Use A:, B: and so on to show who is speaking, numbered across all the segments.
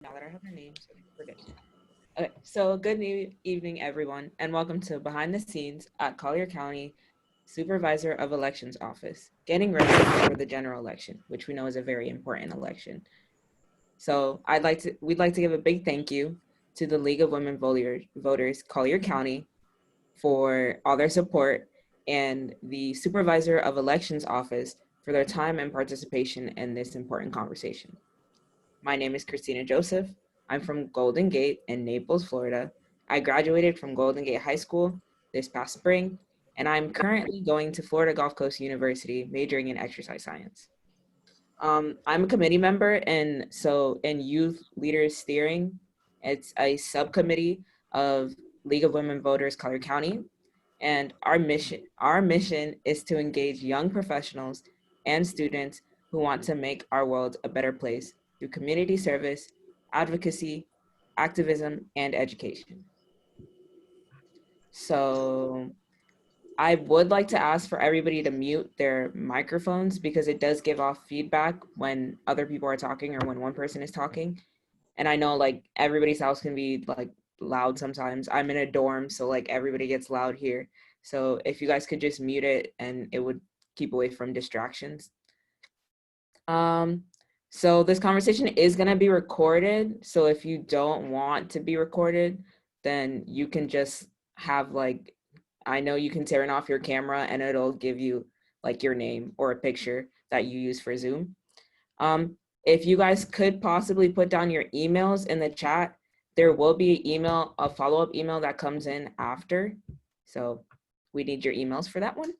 A: Now that I have her name, so we're good. Okay, so evening, everyone, and welcome to Behind the Scenes at Collier County Supervisor of Elections Office, getting ready for the general election, which we know is a very important election. So we'd like to give a big thank you to the League of Women Voters Collier County for all their support and the Supervisor of Elections Office for their time and participation in this important conversation. My name is Christina Joseph. I'm from Golden Gate in Naples, Florida. I graduated from Golden Gate High School this past spring, and I'm currently going to Florida Gulf Coast University, majoring in exercise science. I'm a committee member in Youth Leaders Steering. It's a subcommittee of League of Women Voters Collier County, and our mission is to engage young professionals and students who want to make our world a better place through community service, advocacy, activism, and education. So I would like to ask for everybody to mute their microphones because it does give off feedback when other people are talking or when one person is talking. And I know like everybody's house can be like loud sometimes. I'm in a dorm, so like everybody gets loud here. So if you guys could just mute it and it would keep away from distractions. Um, so this conversation is gonna be recorded. So if you don't want to be recorded, then you can just have like, I know you can turn off your camera and it'll give you like your name or a picture that you use for Zoom. If you guys could possibly put down your emails in the chat, there will be a follow-up email that comes in after. So we need your emails for that one.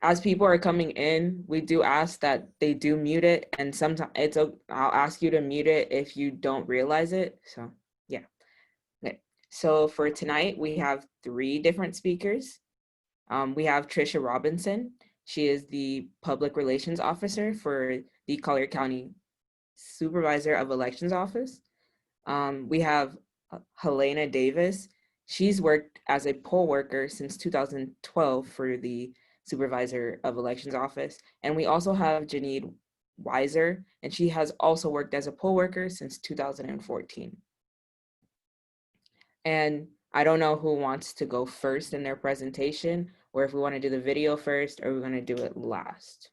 A: As people are coming in, we do ask that they do mute it, and sometimes I'll ask you to mute it if you don't realize it. So yeah. Okay. So for tonight, we have 3 different speakers. We have Trisha Robinson. She is the Public Relations Officer for the Collier County Supervisor of Elections Office. We have Helena Davis. She's worked as a poll worker since 2012 for the Supervisor of Elections Office. And we also have Janine Weiser, and she has also worked as a poll worker since 2014. And I don't know who wants to go first in their presentation, or if we want to do the video first, or we're going to do it last.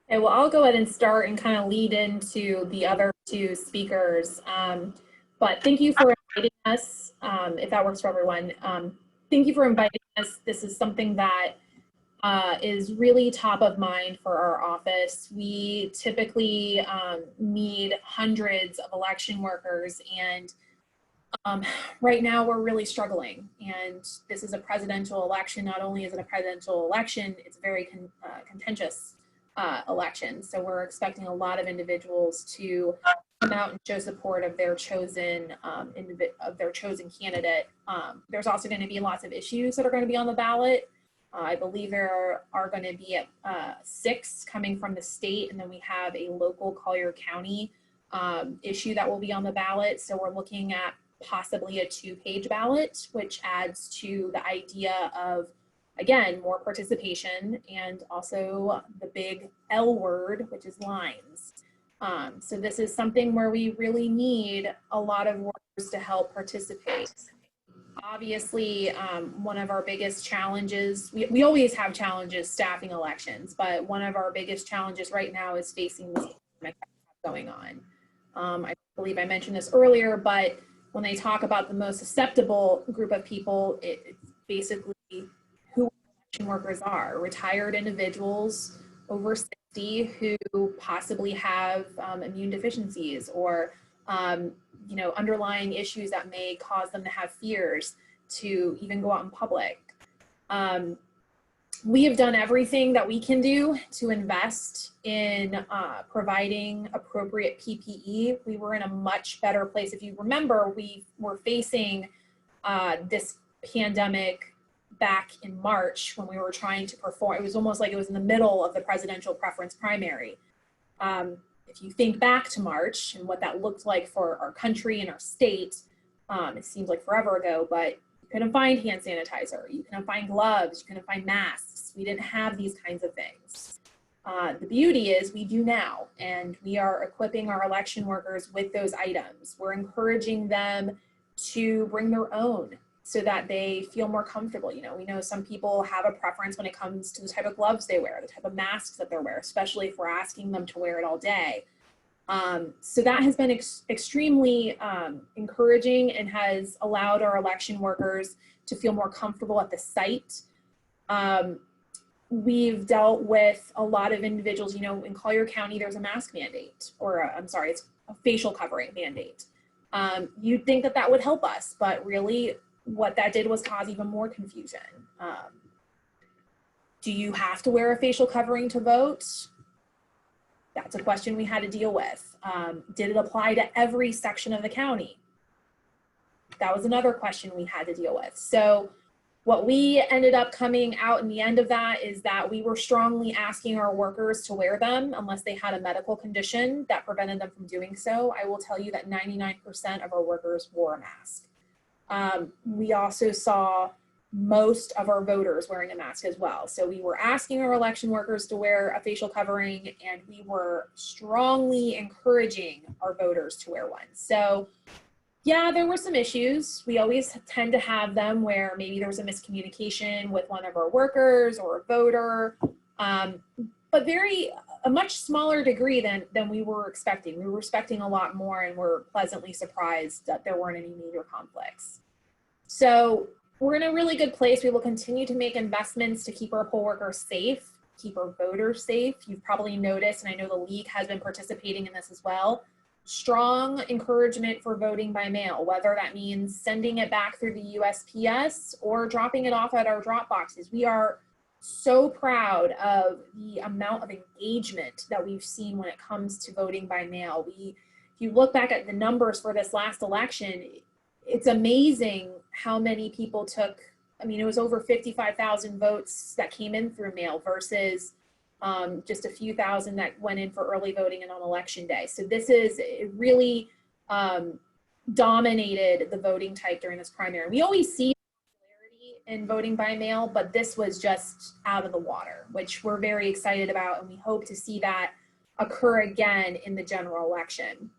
B: Okay, well, I'll go ahead and start and kind of lead into the other 2 speakers. But thank you for inviting us, if that works for everyone. Thank you for inviting us. This is something that is really top of mind for our office. We typically need hundreds of election workers, and right now we're really struggling. And this is a presidential election. Not only is it a presidential election, it's a very contentious election. So we're expecting a lot of individuals to come out and show support of their chosen candidate. There's also going to be lots of issues that are going to be on the ballot. I believe there are going to be 6 coming from the state, and then we have a local Collier County issue that will be on the ballot. So we're looking at possibly a 2-page ballot, which adds to the idea of, again, more participation, and also the big L word, which is lines. So this is something where we really need a lot of workers to help participate. Obviously, one of our biggest challenges, we always have challenges staffing elections, but one of our biggest challenges right now is facing this pandemic going on. I believe I mentioned this earlier, but when they talk about the most susceptible group of people, it's basically who election workers are: retired individuals over 60 who possibly have immune deficiencies or underlying issues that may cause them to have fears to even go out in public. We have done everything that we can do to invest in providing appropriate PPE. We were in a much better place. If you remember, we were facing this pandemic back in March when we were trying to perform. It was almost like it was in the middle of the presidential preference primary. If you think back to March and what that looked like for our country and our state, it seems like forever ago, but you couldn't find hand sanitizer, you couldn't find gloves, you couldn't find masks. We didn't have these kinds of things. The beauty is we do now, and we are equipping our election workers with those items. We're encouraging them to bring their own so that they feel more comfortable. You know, we know some people have a preference when it comes to the type of gloves they wear, the type of masks that they wear, especially if we're asking them to wear it all day. So that has been extremely encouraging and has allowed our election workers to feel more comfortable at the site. We've dealt with a lot of individuals, you know, in Collier County, there's a mask mandate, or it's a facial covering mandate. You'd think that that would help us, but really what that did was cause even more confusion. Do you have to wear a facial covering to vote? That's a question we had to deal with. Did it apply to every section of the county? That was another question we had to deal with. So what we ended up coming out in the end of that is that we were strongly asking our workers to wear them unless they had a medical condition that prevented them from doing so. I will tell you that 99% of our workers wore a mask. We also saw most of our voters wearing a mask as well. So we were asking our election workers to wear a facial covering, and we were strongly encouraging our voters to wear one. So yeah, there were some issues. We always tend to have them where maybe there was a miscommunication with one of our workers or a voter, but a much smaller degree than we were expecting. We were expecting a lot more, and we're pleasantly surprised that there weren't any major conflicts. So we're in a really good place. We will continue to make investments to keep our poll workers safe, keep our voters safe. You've probably noticed, and I know the league has been participating in this as well, strong encouragement for voting by mail, whether that means sending it back through the USPS or dropping it off at our drop boxes. We are so proud of the amount of engagement that we've seen when it comes to voting by mail. If you look back at the numbers for this last election, it's amazing how many people took. I mean, it was over 55,000 votes that came in through mail versus just a few thousand that went in for early voting and on election day. So it really dominated the voting type during this primary. We always see popularity in voting by mail, but this was just out of the water, which we're very excited about, and we hope to see that occur again in the general election.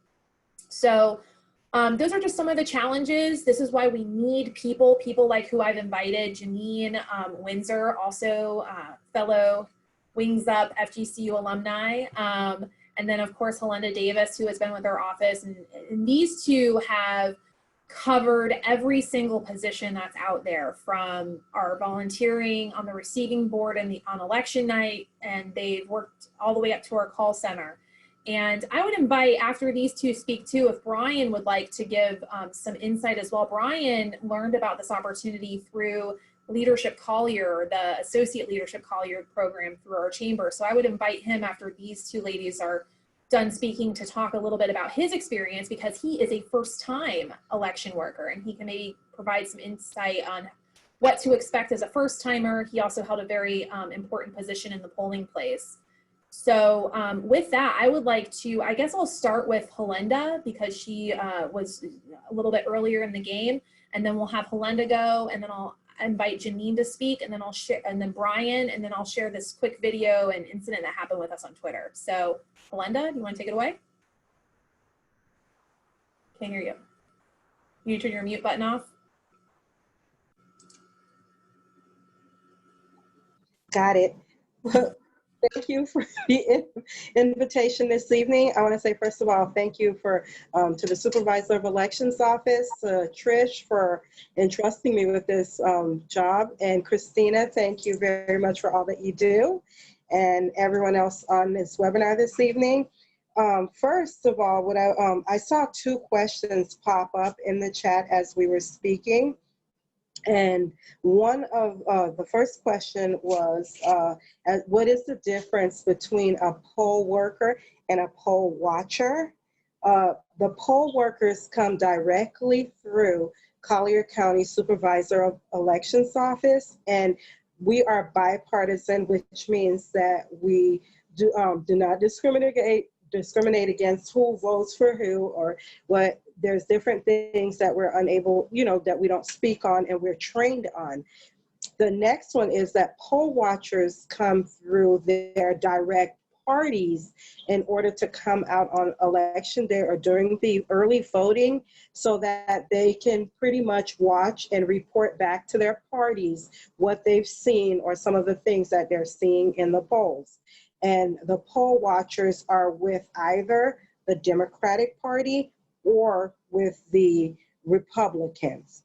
B: So those are just some of the challenges. This is why we need people like who I've invited, Janine Windsor, also fellow Wings Up FGCU alumni. And then of course, Helena Davis, who has been with our office. And these two have covered every single position that's out there, from our volunteering on the receiving board and on election night, and they've worked all the way up to our call center. And I would invite, after these two speak too, if Brian would like to give some insight as well. Brian learned about this opportunity through Leadership Collier, the Associate Leadership Collier program through our chamber. So I would invite him, after these two ladies are done speaking, to talk a little bit about his experience, because he is a first-time election worker, and he can maybe provide some insight on what to expect as a first-timer. He also held a very important position in the polling place. So with that, I would like to, I guess I'll start with Helena, because she was a little bit earlier in the game, and then we'll have Helena go, and then I'll invite Janine to speak, and then I'll share, and then Brian, and then I'll share this quick video and incident that happened with us on Twitter. So Helena, do you want to take it away? Can't hear you. Can you turn your mute button off?
C: Got it. Thank you for the invitation this evening. I want to say, first of all, thank you to the Supervisor of Elections Office, Trish, for entrusting me with this job. And Christina, thank you very much for all that you do. And everyone else on this webinar this evening. First of all, I saw two questions pop up in the chat as we were speaking. And one of the first question was, what is the difference between a poll worker and a poll watcher? The poll workers come directly through Collier County Supervisor of Elections Office, and we are bipartisan, which means that we do not discriminate against who votes for who or what. There's different things that we're unable, that we don't speak on and we're trained on. The next one is that poll watchers come through their direct parties in order to come out on election day or during the early voting, so that they can pretty much watch and report back to their parties what they've seen or some of the things that they're seeing in the polls. And the poll watchers are with either the Democratic Party or with the Republicans.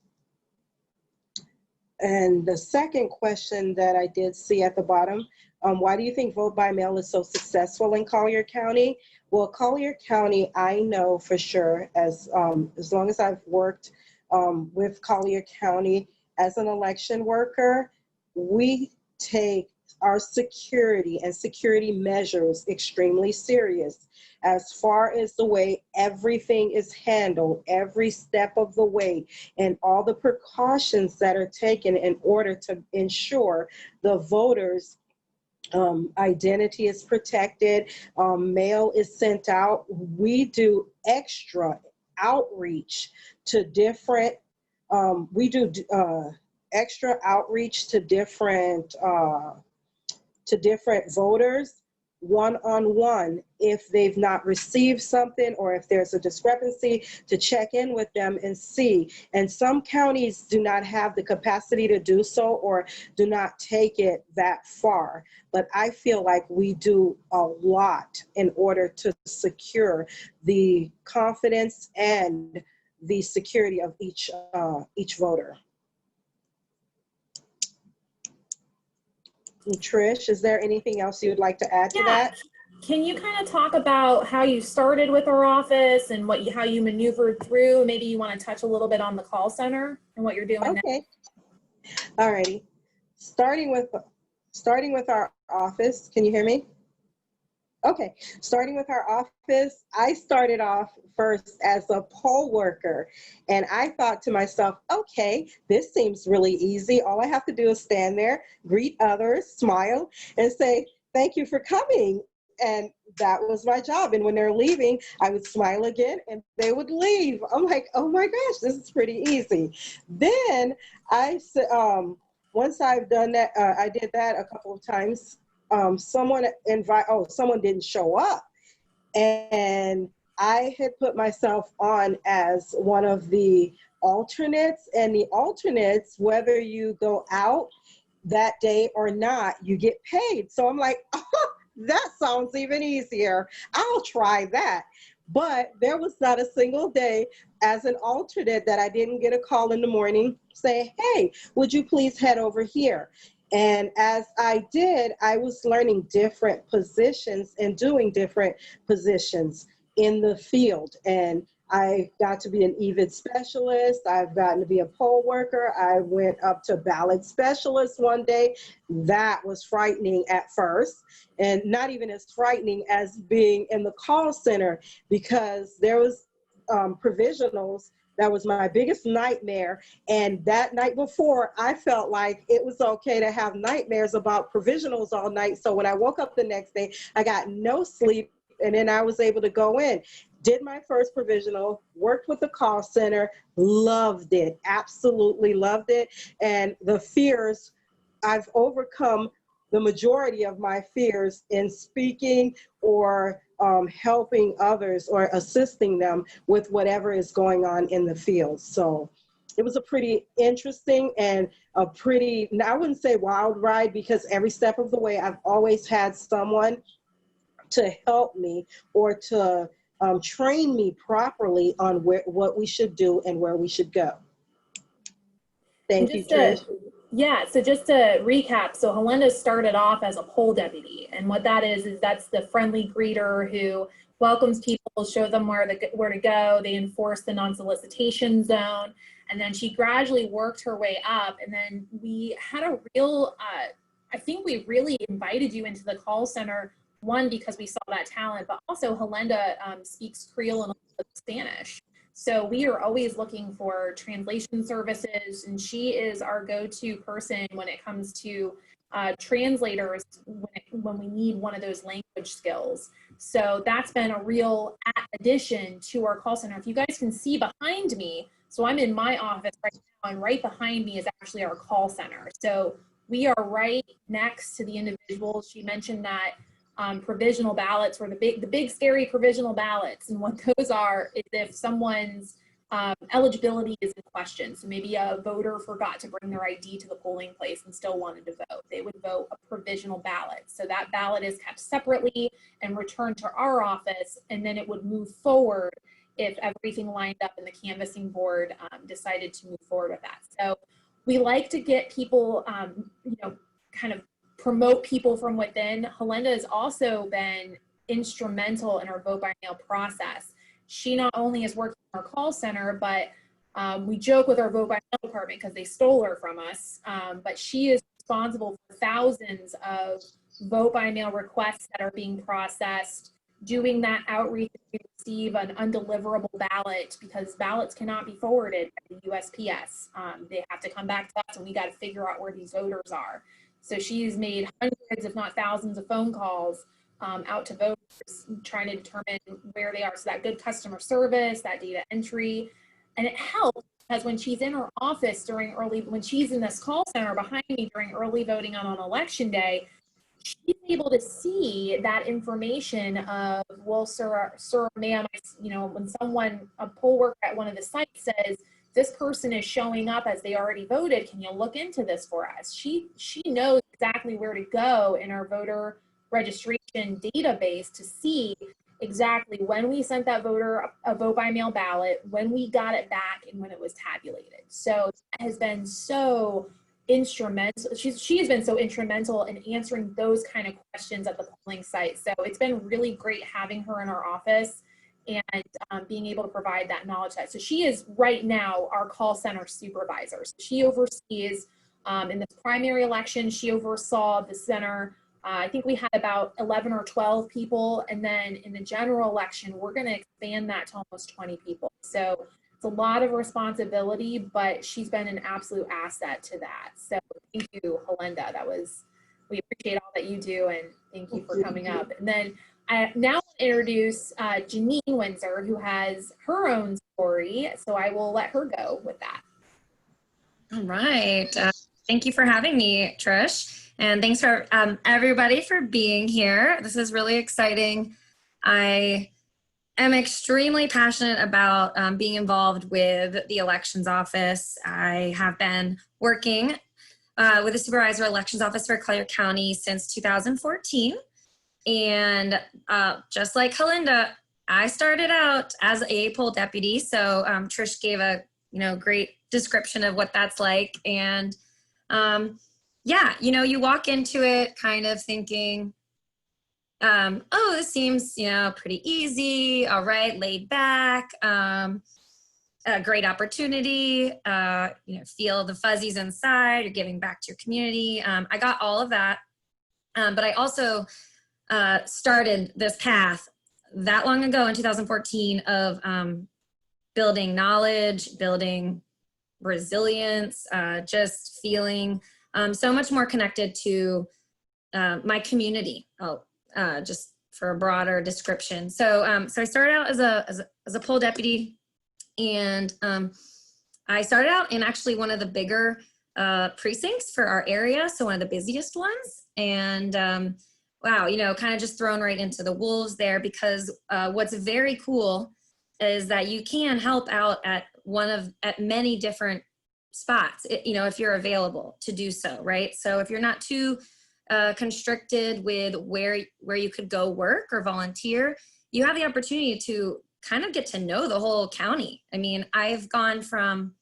C: And the second question that I did see at the bottom, why do you think vote by mail is so successful in Collier County? Well, Collier County, I know for sure, as long as I've worked with Collier County as an election worker, we take our security and security measures extremely serious, as far as the way everything is handled, every step of the way, and all the precautions that are taken in order to ensure the voters' identity is protected, mail is sent out. We do extra outreach to different, extra outreach to different voters one-on-one if they've not received something or if there's a discrepancy, to check in with them and see. And some counties do not have the capacity to do so or do not take it that far. But I feel like we do a lot in order to secure the confidence and the security of each voter. Trish, is there anything else you would like to add to that?
B: Can you kind of talk about how you started with our office and how you maneuvered through? Maybe you want to touch a little bit on the call center and what you're doing now.
C: All righty. Starting with our office, can you hear me? Okay, starting with our office, I started off first as a poll worker, and I thought to myself, okay, this seems really easy. All I have to do is stand there, greet others, smile, and say, thank you for coming. And that was my job. And when they're leaving, I would smile again and they would leave. I'm like, oh my gosh, this is pretty easy. Then once I've done that, I did that a couple of times. Someone didn't show up, and I had put myself on as one of the alternates, and the alternates, whether you go out that day or not, you get paid. So I'm like, oh, that sounds even easier. I'll try that. But there was not a single day as an alternate that I didn't get a call in the morning say, hey, would you please head over here? And as I did, I was learning different positions and doing different positions in the field. And I got to be an EVID specialist. I've gotten to be a poll worker. I went up to ballot specialist one day. That was frightening at first, and not even as frightening as being in the call center, because there was provisionals. That was my biggest nightmare. And that night before, I felt like it was okay to have nightmares about provisionals all night. So when I woke up the next day, I got no sleep, and then I was able to go in. Did my first provisional, worked with the call center, loved it, absolutely loved it. And the fears, I've overcome the majority of my fears in speaking or helping others or assisting them with whatever is going on in the field. So it was a pretty interesting and a pretty, I wouldn't say wild ride, because every step of the way I've always had someone to help me or to train me properly on what we should do and where we should go. Thank you, Trish.
B: Yeah, so just to recap, so Helinda started off as a poll deputy, and what that is that's the friendly greeter who welcomes people, show them where to go. They enforce the non-solicitation zone, and then she gradually worked her way up, and then we had a real, I think we really invited you into the call center, one, because we saw that talent, but also Helinda speaks Creole and a little bit of Spanish. So we are always looking for translation services, and she is our go-to person when it comes to translators when we need one of those language skills. So that's been a real addition to our call center. If you guys can see behind me, so I'm in my office right now, and right behind me is actually our call center. So we are right next to the individuals. She mentioned that provisional ballots, or the big scary provisional ballots. And what those are is if someone's eligibility is in question. So maybe a voter forgot to bring their ID to the polling place and still wanted to vote. They would vote a provisional ballot. So that ballot is kept separately and returned to our office, and then it would move forward if everything lined up and the canvassing board decided to move forward with that. So we like to get people, kind of promote people from within. Helenda has also been instrumental in our vote by mail process. She not only is working in our call center, but we joke with our vote by mail department because they stole her from us. But she is responsible for thousands of vote by mail requests that are being processed, doing that outreach to receive an undeliverable ballot, because ballots cannot be forwarded by the USPS. They have to come back to us, and we got to figure out where these voters are. So she's made hundreds, if not thousands, of phone calls out to voters, trying to determine where they are. So that good customer service, that data entry, and it helps because when she's in her office when she's in this call center behind me during early voting on election day, she's able to see that information of, well, sir, ma'am, when a poll worker at one of the sites says, this person is showing up as they already voted, can you look into this for us? She knows exactly where to go in our voter registration database to see exactly when we sent that voter a vote by mail ballot, when we got it back, and when it was tabulated. So that has been so instrumental. She has been so instrumental in answering those kind of questions at the polling site. So it's been really great having her in our office and being able to provide that knowledge. So she is right now our call center supervisor. So she oversees, in this primary election, she oversaw the center. I think we had about 11 or 12 people. And then in the general election, we're going to expand that to almost 20 people. So it's a lot of responsibility, but she's been an absolute asset to that. So thank you, Helenda. We appreciate all that you do, and thank you for coming up. And then I now want to introduce Janine Windsor, who has her own story. So I will let her go with that.
D: All right. Thank you for having me, Trish. And thanks for everybody for being here. This is really exciting. I am extremely passionate about being involved with the elections office. I have been working with the Supervisor Elections Office for Collier County since 2014. And just like Helenda, I started out as a poll deputy. So Trish gave a great description of what that's like. And yeah, you walk into it kind of thinking, oh, this seems, pretty easy. All right, laid back, a great opportunity, feel the fuzzies inside, you're giving back to your community. I got all of that. But I also started this path that long ago in 2014 of building knowledge, building resilience, just feeling so much more connected to my community. Just for a broader description. So I started out as a poll deputy, and I started out in actually one of the bigger precincts for our area, so one of the busiest ones. And wow, kind of just thrown right into the wolves there, because what's very cool is that you can help out at many different spots, if you're available to do so, right? So if you're not too constricted with where you could go work or volunteer, you have the opportunity to kind of get to know the whole county. I mean, I've gone from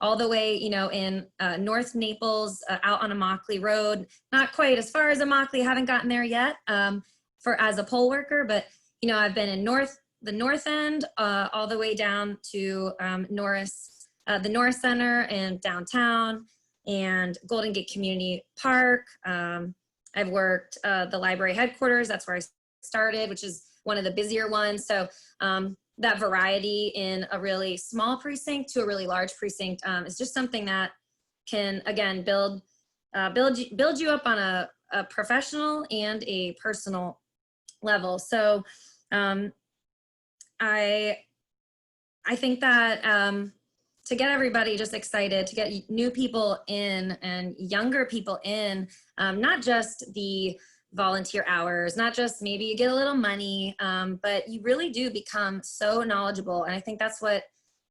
D: all the way, in North Naples, out on Immokalee Road, not quite as far as Immokalee, haven't gotten there yet as a poll worker, but I've been in the north end, all the way down to the North Center and downtown, and Golden Gate Community Park. I've worked the library headquarters. That's where I started, which is one of the busier ones. So that variety in a really small precinct to a really large precinct is just something that can, again, build you up on a professional and a personal level. So I think that to get everybody just excited, to get new people in and younger people in, not just the volunteer hours, not just maybe you get a little money, but you really do become so knowledgeable. And I think that's what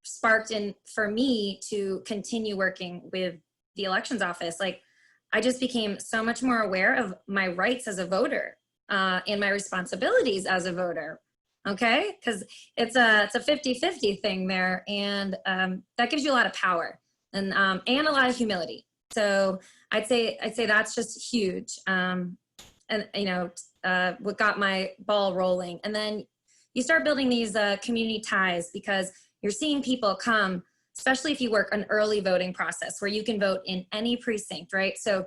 D: sparked in for me to continue working with the elections office. Like, I just became so much more aware of my rights as a voter and my responsibilities as a voter. Okay, because it's a 50-50 thing there, and that gives you a lot of power and a lot of humility. So I'd say that's just huge. And you know, what got my ball rolling. And then you start building these community ties, because you're seeing people come, especially if you work an early voting process where you can vote in any precinct, right? So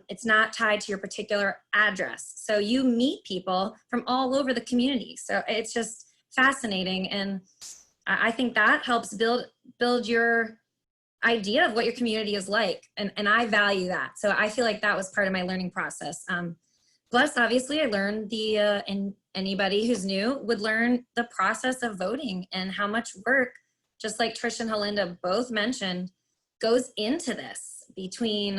D: it's not tied to your particular address. So you meet people from all over the community. So it's just fascinating. And I think that helps build your idea of what your community is like. And I value that. So I feel like that was part of my learning process. Plus, obviously, I learned and anybody who's new would learn the process of voting and how much work, just like Trish and Halinda both mentioned, goes into this between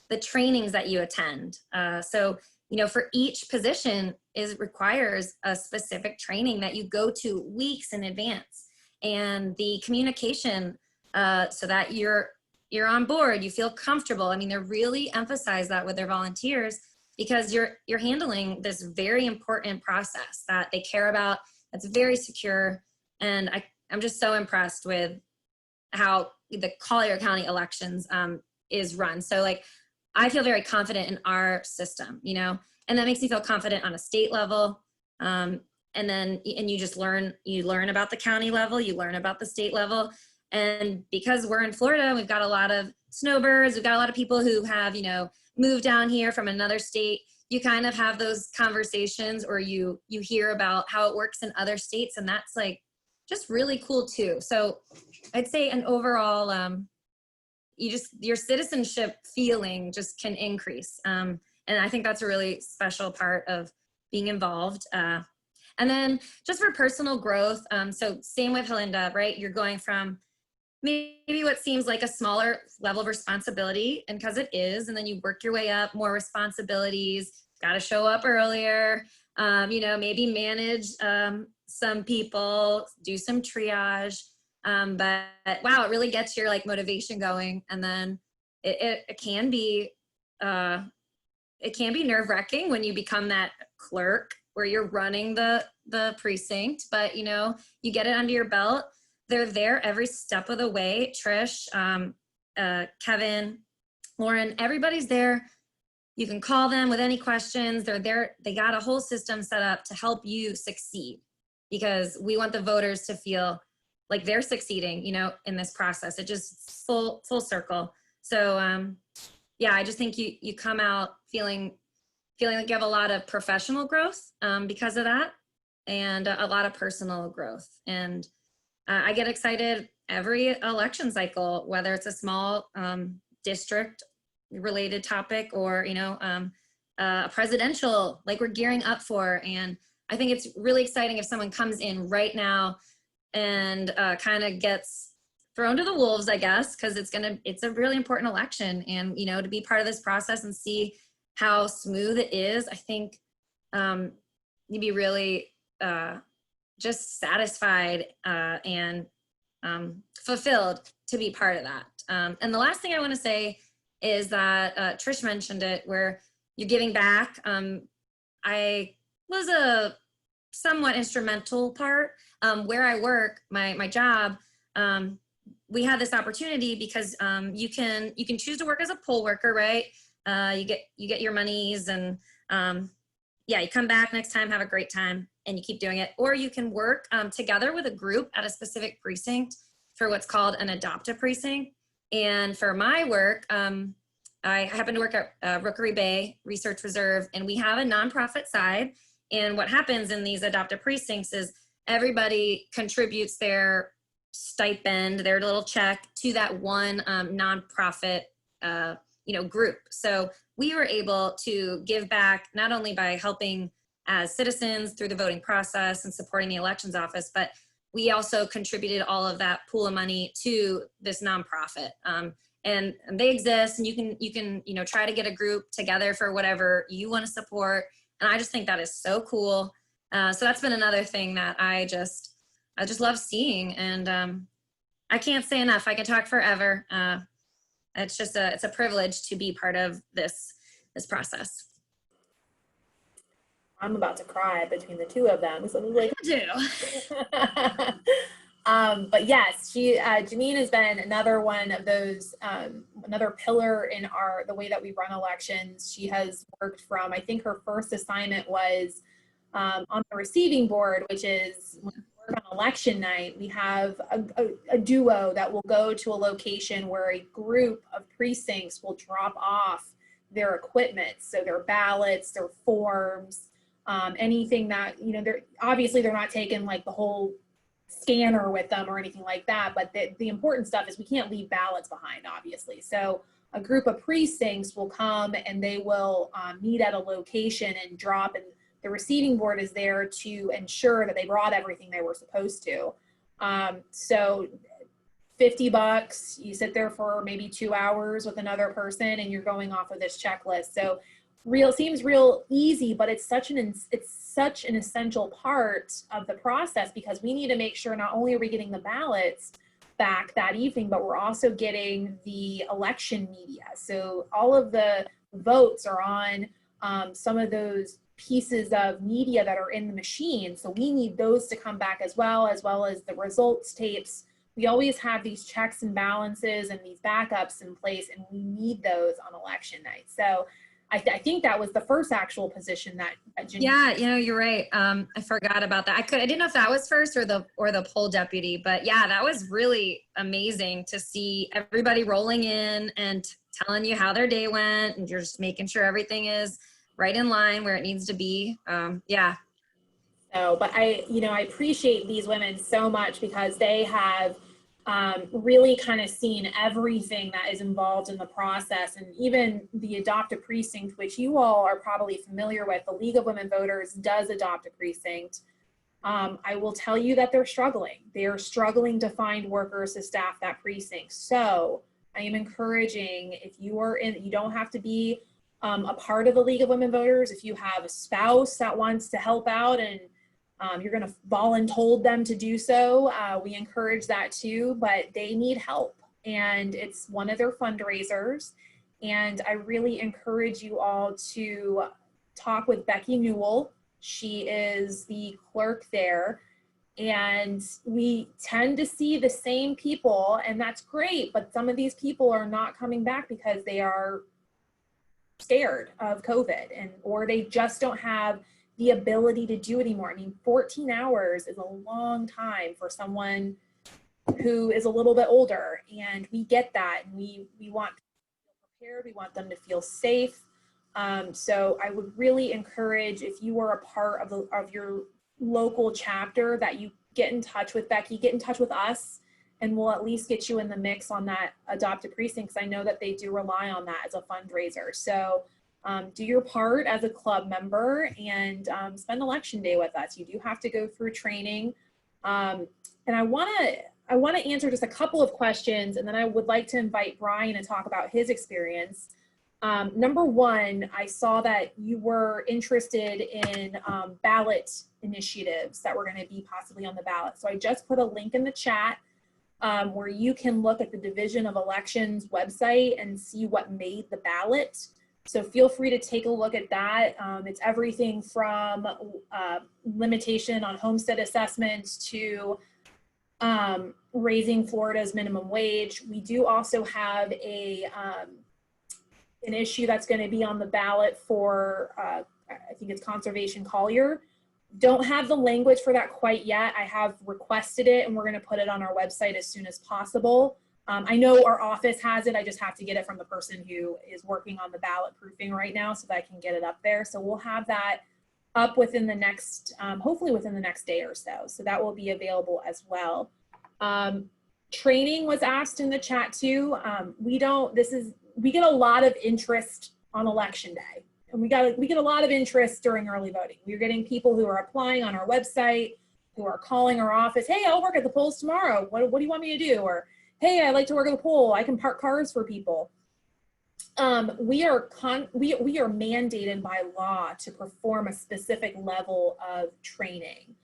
D: the trainings that you attend. So, you know, for each position requires a specific training that you go to weeks in advance, and the communication so that you're on board, you feel comfortable. I mean, they really emphasize that with their volunteers, because you're handling this very important process that they care about, that's very secure. And I'm just so impressed with how the Collier County elections is run. So like, I feel very confident in our system, you know, and that makes me feel confident on a state level. And you just learn about the county level, you learn about the state level. And because we're in Florida, we've got a lot of snowbirds, we've got a lot of people who have, you know, moved down here from another state. You kind of have those conversations, or you hear about how it works in other states, and that's like just really cool too. So I'd say an overall, your citizenship feeling just can increase. And I think that's a really special part of being involved. And then just for personal growth, so same with Halinda, right? You're going from maybe what seems like a smaller level of responsibility, and because it is, and then you work your way up, more responsibilities, got to show up earlier, you know, maybe manage some people, do some triage, but wow, it really gets your like motivation going. And then it can be nerve-wracking when you become that clerk where you're running the precinct, but you know, you get it under your belt. They're there every step of the way. Trish, Kevin, Lauren, everybody's there. You can call them with any questions. They're there. They got a whole system set up to help you succeed, because we want the voters to feel like they're succeeding, you know, in this process. It just full circle. So yeah, I just think you come out feeling like you have a lot of professional growth because of that, and a lot of personal growth. And I get excited every election cycle, whether it's a small district related topic or, you know, a presidential, like we're gearing up for. And I think it's really exciting if someone comes in right now and kind of gets thrown to the wolves, I guess, because it's a really important election. And, you know, to be part of this process and see how smooth it is, I think you'd be really just satisfied and fulfilled to be part of that. And the last thing I want to say is that Trish mentioned it, where you're giving back. I was a somewhat instrumental part where I work, my job. We had this opportunity because you can choose to work as a poll worker, right? You get your monies, and yeah, you come back next time, have a great time, and you keep doing it. Or you can work together with a group at a specific precinct for what's called an adopt-a precinct. And for my work, I happen to work at Rookery Bay Research Reserve, and we have a nonprofit side. And what happens in these adopt-a precincts is everybody contributes their stipend, their little check, to that one nonprofit group. So we were able to give back not only by helping as citizens through the voting process and supporting the elections office, but we also contributed all of that pool of money to this nonprofit. and they exist, and you can try to get a group together for whatever you want to support. And I just think that is so cool. So that's been another thing that I just love seeing, and I can't say enough. I could talk forever. It's a privilege to be part of this process.
B: I'm about to cry between the two of them. So I'm like, but yes, Janine has been another one of those, another pillar in the way that we run elections. She has worked from, I think her first assignment was on the receiving board, which is when we work on election night, we have a duo that will go to a location where a group of precincts will drop off their equipment. So their ballots, their forms, anything that, they're not taking like the whole scanner with them or anything like that, but the important stuff is we can't leave ballots behind, obviously. So a group of precincts will come and they will meet at a location and drop, and the receiving board is there to ensure that they brought everything they were supposed to. So $50, you sit there for maybe 2 hours with another person and you're going off of this checklist. So seems real easy, but it's such an essential part of the process, because we need to make sure not only are we getting the ballots back that evening, but we're also getting the election media. So all of the votes are on some of those pieces of media that are in the machine. So we need those to come back as well as the results tapes. We always have these checks and balances and these backups in place, and we need those on election night. So I think that was the first actual position that Jenny.
D: Yeah, you're right. I forgot about that. I didn't know if that was first or the poll deputy, but yeah, that was really amazing to see everybody rolling in and telling you how their day went, and you're just making sure everything is right in line where it needs to be. Yeah.
B: So, but I appreciate these women so much, because they have really kind of seen everything that is involved in the process. And even the Adopt a Precinct, which you all are probably familiar with, the League of Women Voters does adopt a precinct. I will tell you that they're struggling. They are struggling to find workers to staff that precinct. So I am encouraging, if you are you don't have to be a part of the League of Women Voters. If you have a spouse that wants to help out and you're going to voluntold them to do so, we encourage that too, but they need help, and it's one of their fundraisers. And I really encourage you all to talk with Becky Newell. She is the clerk there, and we tend to see the same people, and that's great, but some of these people are not coming back because they are scared of COVID, or they just don't have the ability to do it anymore. I mean, 14 hours is a long time for someone who is a little bit older, and we get that, and we want people to feel prepared. We want them to feel safe. So I would really encourage, if you are a part of your local chapter, that you get in touch with Becky, get in touch with us, and we'll at least get you in the mix on that Adopt a Precinct, because I know that they do rely on that as a fundraiser. So do your part as a club member and spend election day with us. You do have to go through training. And I want to answer just a couple of questions, and then I would like to invite Brian to talk about his experience. Number one, I saw that you were interested in ballot initiatives that were going to be possibly on the ballot. So I just put a link in the chat where you can look at the Division of Elections website and see what made the ballot. So feel free to take a look at that. It's everything from limitation on homestead assessments to raising Florida's minimum wage. We do also have an issue that's going to be on the ballot for, I think it's Conservation Collier. Don't have the language for that quite yet. I have requested it, and we're going to put it on our website as soon as possible. I know our office has it. I just have to get it from the person who is working on the ballot proofing right now so that I can get it up there. So we'll have that up within the next, hopefully within the next day or so. So that will be available as well. Training was asked in the chat too. We get a lot of interest on election day, and we get a lot of interest during early voting. We're getting people who are applying on our website, who are calling our office. Hey, I'll work at the polls tomorrow. What do you want me to do? Or, hey, I like to work at the poll, I can park cars for people. We are mandated by law to perform a specific level of training.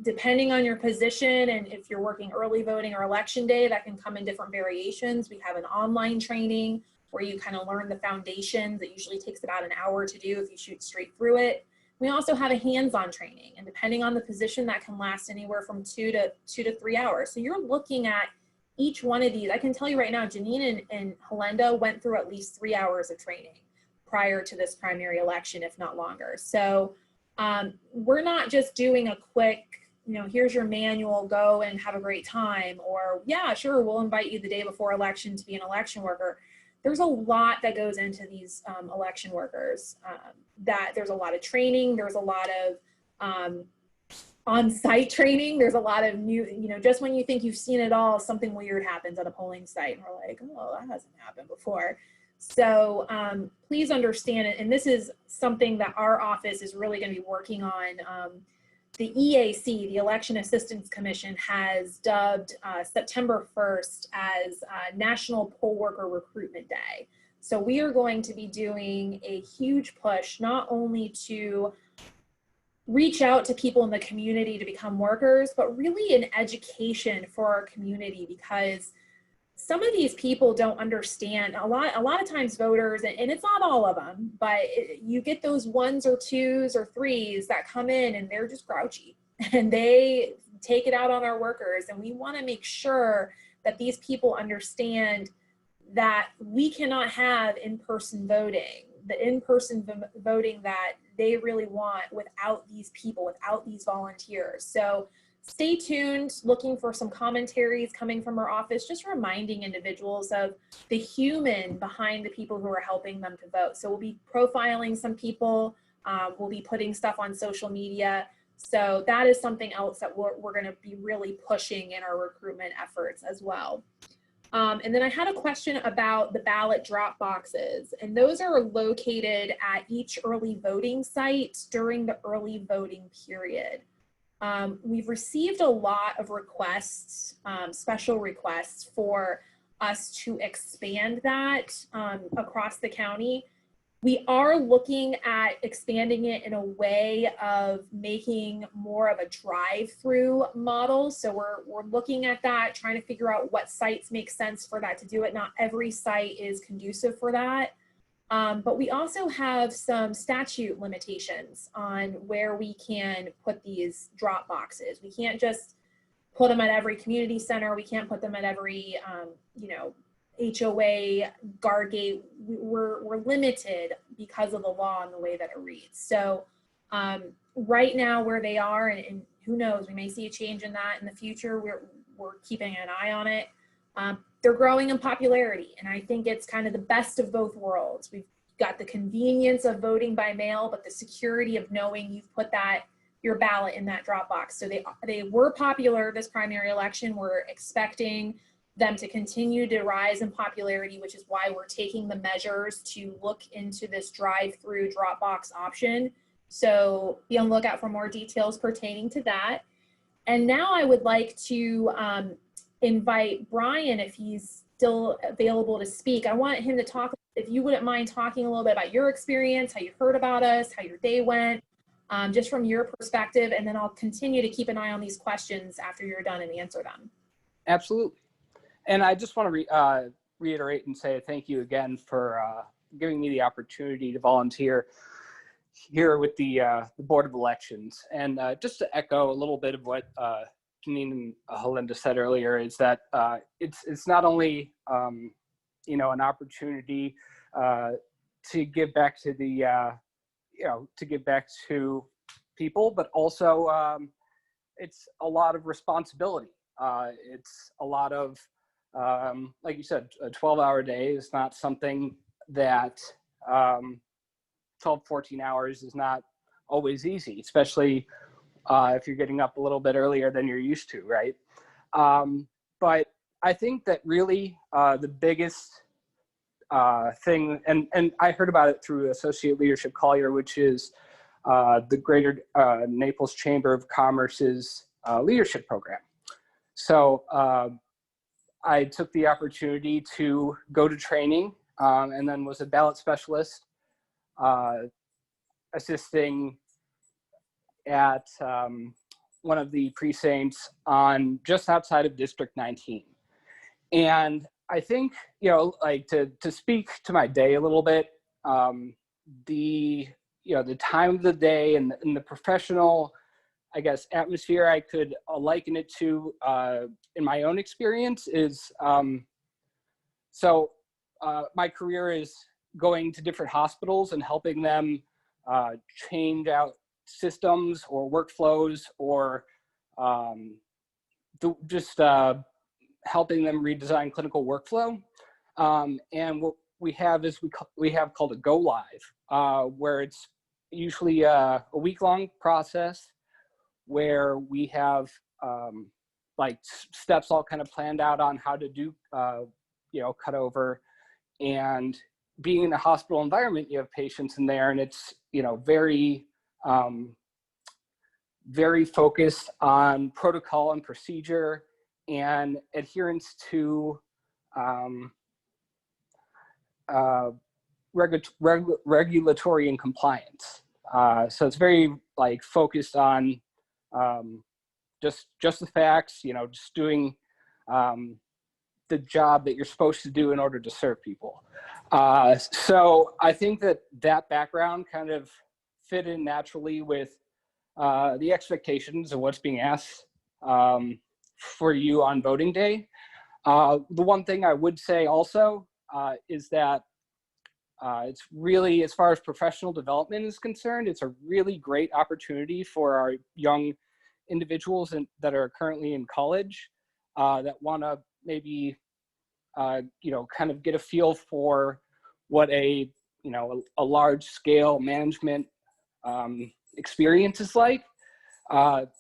B: Depending on your position, and if you're working early voting or election day, that can come in different variations. We have an online training where you kind of learn the foundations. It usually takes about an hour to do if you shoot straight through it. We also have a hands-on training, and depending on the position, that can last anywhere from 2 to 3 hours. So you're looking at each one of these. I can tell you right now, Janine and Helenda went through at least 3 hours of training prior to this primary election, if not longer. So we're not just doing a quick, here's your manual, go and have a great time, or yeah, sure, we'll invite you the day before election to be an election worker. There's a lot that goes into these election workers. That there's a lot of training, there's a lot of on-site training, there's a lot of new, just when you think you've seen it all, something weird happens at a polling site, and we're like, oh, that hasn't happened before. So please understand it, and this is something that our office is really going to be working on. The EAC, the Election Assistance Commission, has dubbed September 1st as National Poll Worker Recruitment Day. So we are going to be doing a huge push, not only to reach out to people in the community to become workers, but really an education for our community, because some of these people don't understand. A lot of times voters, and it's not all of them, but you get those 1s or 2s or 3s that come in and they're just grouchy and they take it out on our workers. And we want to make sure that these people understand that we cannot have in-person voting, the in-person voting that they really want, without these people, without these volunteers. So stay tuned, looking for some commentaries coming from our office, just reminding individuals of the human behind the people who are helping them to vote. So we'll be profiling some people, we'll be putting stuff on social media. So that is something else that we're going to be really pushing in our recruitment efforts as well. And then I had a question about the ballot drop boxes, and those are located at each early voting site during the early voting period. We've received a lot of requests, special requests, for us to expand that across the county. We are looking at expanding it in a way of making more of a drive-through model. So we're looking at that, trying to figure out what sites make sense for that to do it. Not every site is conducive for that. But we also have some statute limitations on where we can put these drop boxes. We can't just put them at every community center. We can't put them at every, HOA, guard gate. We're limited because of the law and the way that it reads. So right now where they are, and who knows, we may see a change in that in the future. We're keeping an eye on it. They're growing in popularity, and I think it's kind of the best of both worlds. We've got the convenience of voting by mail, but the security of knowing you've put your ballot in that drop box. So they were popular this primary election. We're expecting them to continue to rise in popularity, which is why we're taking the measures to look into this drive-through drop box option. So be on the lookout for more details pertaining to that. And now I would like to invite Brian, if he's still available to speak. I want him to talk, if you wouldn't mind talking a little bit about your experience, how you heard about us, how your day went, just from your perspective, and then I'll continue to keep an eye on these questions after you're done and answer them.
E: Absolutely. And I just want to reiterate and say thank you again for giving me the opportunity to volunteer here with the Board of Elections. And just to echo a little bit of what Janine and Helenda said earlier, is that it's not only an opportunity to give back to the to give back to people, but also it's a lot of responsibility. It's a lot of like you said, a 12-hour day is not something that 12, 14 hours is not always easy, especially if you're getting up a little bit earlier than you're used to, right? But I think that really the biggest thing, and I heard about it through Associate Leadership Collier, which is the Greater Naples Chamber of Commerce's leadership program. So I took the opportunity to go to training and then was a ballot specialist, assisting at one of the precincts on just outside of District 19. And I think, like to speak to my day a little bit, the time of the day and the professional, I guess, atmosphere I could liken it to in my own experience is, my career is going to different hospitals and helping them change out systems or workflows or just helping them redesign clinical workflow. And what we have is we have called a go live, where it's usually a week-long process where we have like steps all kind of planned out on how to do cut over. And being in a hospital environment, you have patients in there, and it's very very focused on protocol and procedure and adherence to regulatory and compliance. So it's very like focused on just the facts, just doing the job that you're supposed to do in order to serve people. So I think that background kind of fit in naturally with the expectations of what's being asked for you on voting day. The one thing I would say also is that it's really, as far as professional development is concerned, it's a really great opportunity for our young individuals that are currently in college that want to maybe, kind of get a feel for what a large scale management experience is like.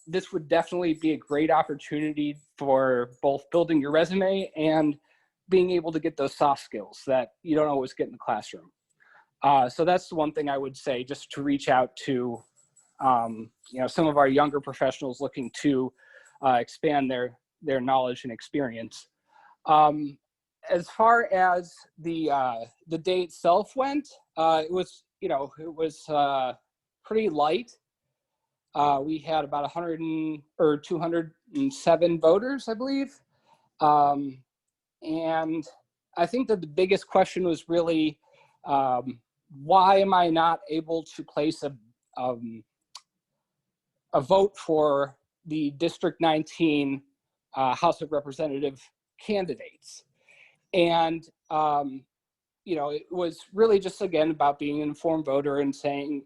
E: This would definitely be a great opportunity for both building your resume and being able to get those soft skills that you don't always get in the classroom. So that's the one thing I would say, just to reach out to some of our younger professionals looking to expand their knowledge and experience. As far as the day itself went, it was pretty light. We had about 207 voters, I believe. And I think that the biggest question was really, why am I not able to place a vote for the District 19 House of Representative candidates? And, it was really just, again, about being an informed voter and saying,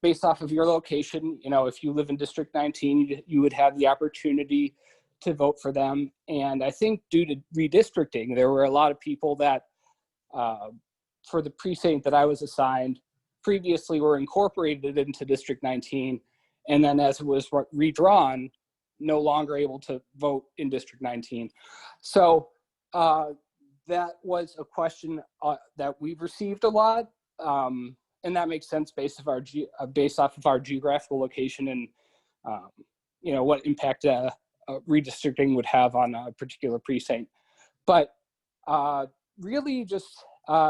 E: based off of your location, if you live in District 19, you would have the opportunity to vote for them. And I think due to redistricting, there were a lot of people that, for the precinct that I was assigned, previously were incorporated into District 19. And then as it was redrawn, no longer able to vote in District 19. So that was a question that we've received a lot. And that makes sense based off of our geographical location and, what impact redistricting would have on a particular precinct. But really just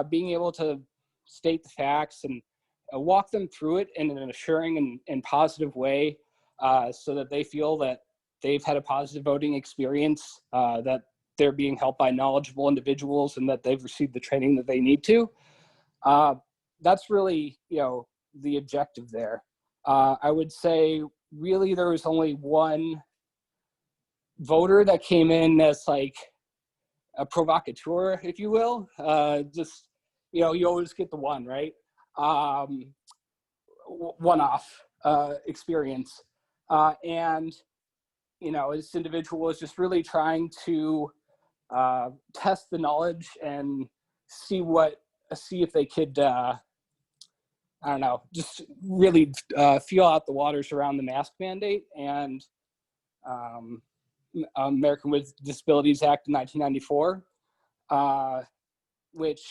E: being able to state the facts and walk them through it in an assuring and positive way so that they feel that they've had a positive voting experience, that they're being helped by knowledgeable individuals and that they've received the training that they need to. That's really, the objective there. I would say really there was only one voter that came in as like a provocateur, if you will. Just, you always get the one, right? One-off experience. And, this individual was just really trying to test the knowledge and see if they could, just really feel out the waters around the mask mandate and American with Disabilities Act of 1994, which,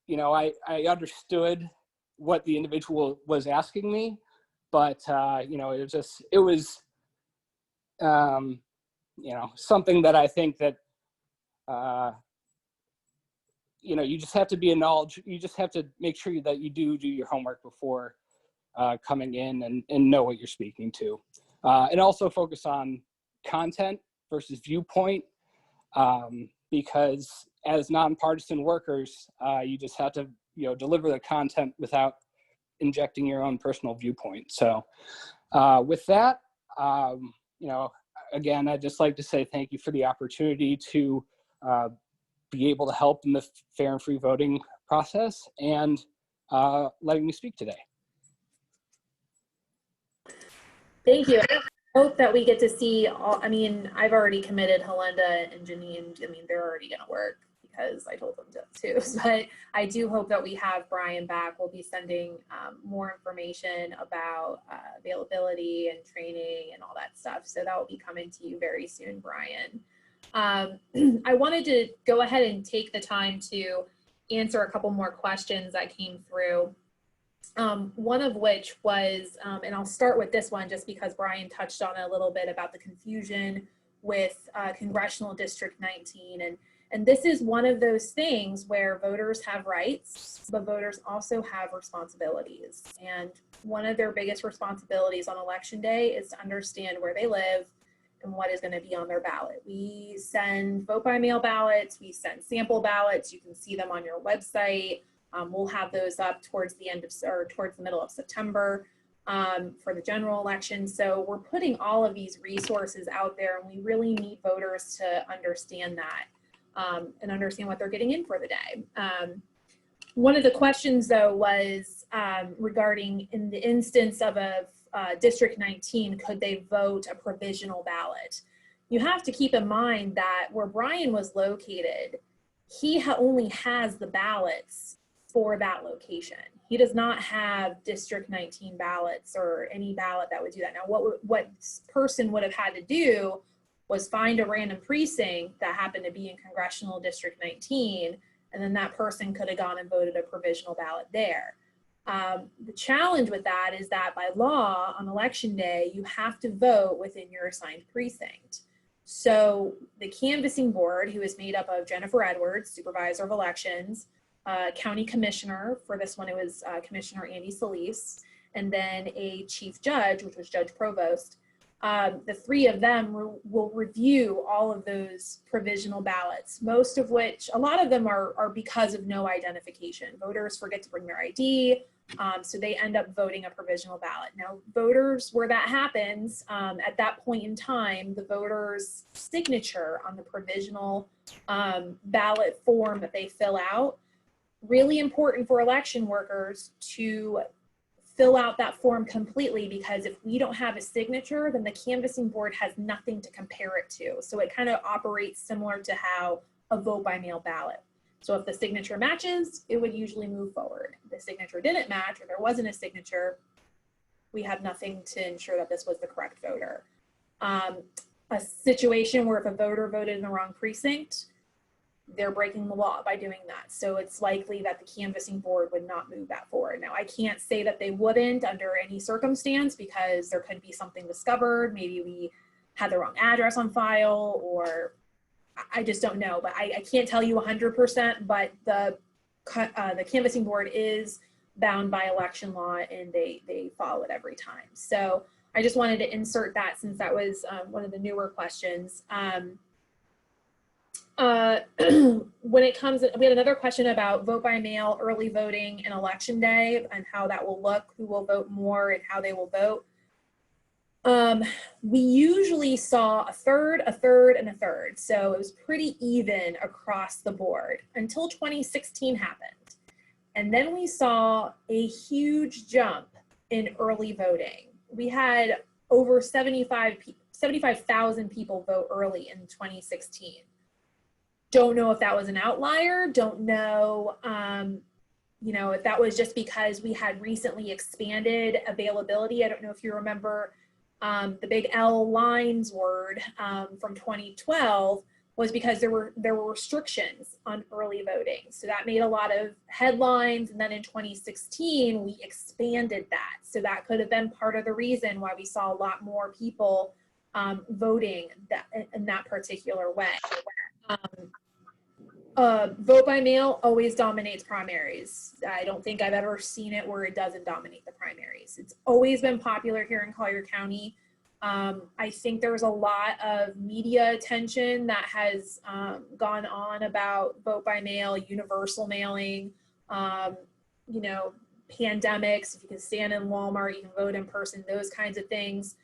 E: I understood what the individual was asking me, but, it was something that I think that, you just have to be you just have to make sure that you do your homework before coming in and know what you're speaking to. And also focus on content versus viewpoint, because as nonpartisan workers, you just have to, deliver the content without injecting your own personal viewpoint. So with that, again, I'd just like to say thank you for the opportunity to be able to help in the fair and free voting process and letting me speak today.
B: Thank you. I hope that we get to see I've already committed Helenda and Janine. They're already going to work because I told them to, but I do hope that we have Brian back. We'll be sending more information about availability and training and all that stuff. So that will be coming to you very soon, Brian. I wanted to go ahead and take the time to answer a couple more questions that came through. One of which was, and I'll start with this one just because Brian touched on it a little bit about the confusion with Congressional District 19. And this is one of those things where voters have rights, but voters also have responsibilities. And one of their biggest responsibilities on election day is to understand where they live and what is going to be on their ballot. We send vote by mail ballots, we send sample ballots. You can see them on your website. We'll have those up towards the middle of September for the general election. So we're putting all of these resources out there, and we really need voters to understand that and understand what they're getting in for the day. One of the questions, though, was regarding in the instance of a District 19, could they vote a provisional ballot? You have to keep in mind that where Brian was located, he only has the ballots for that location. He does not have District 19 ballots or any ballot that would do that. Now, what this person would have had to do was find a random precinct that happened to be in Congressional District 19, and then that person could have gone and voted a provisional ballot there. The challenge with that is that by law, on election day, you have to vote within your assigned precinct. So the canvassing board, who is made up of Jennifer Edwards, Supervisor of Elections, County Commissioner, for this one it was Commissioner Andy Solis, and then a Chief Judge, which was Judge Provost. The three of them will review all of those provisional ballots, most of which, a lot of them are because of no identification. Voters forget to bring their ID, so they end up voting a provisional ballot. Now, voters, where that happens, at that point in time, the voter's signature on the provisional ballot form that they fill out, really important for election workers to fill out that form completely, because if we don't have a signature, then the canvassing board has nothing to compare it to. So it kind of operates similar to how a vote by mail ballot. So if the signature matches, it would usually move forward. If the signature didn't match, or there wasn't a signature, we have nothing to ensure that this was the correct voter. A situation where if a voter voted in the wrong precinct, they're breaking the law by doing that. So it's likely that the canvassing board would not move that forward. Now, I can't say that they wouldn't under any circumstance, because there could be something discovered. Maybe we had the wrong address on file, or I just don't know. But I can't tell you 100%, but the canvassing board is bound by election law, and they follow it every time. So I just wanted to insert that, since that was one of the newer questions. When it comes, we had another question about vote by mail, early voting, and election day, and how that will look, who will vote more, and how they will vote. We usually saw a third, a third, and a third. So it was pretty even across the board until 2016 happened. And then we saw a huge jump in early voting. We had over 75,000 people vote early in 2016. Don't know if that was an outlier. Don't know, if that was just because we had recently expanded availability. I don't know if you remember the big L lines word from 2012 was because there were restrictions on early voting. So that made a lot of headlines. And then in 2016, we expanded that. So that could have been part of the reason why we saw a lot more people voting in that particular way. Vote by mail always dominates primaries. I don't think I've ever seen it where it doesn't dominate the primaries. It's always been popular here in Collier County. I think there's a lot of media attention that has gone on about vote by mail, universal mailing, you know, pandemics, if you can stand in Walmart, you can vote in person, those kinds of things.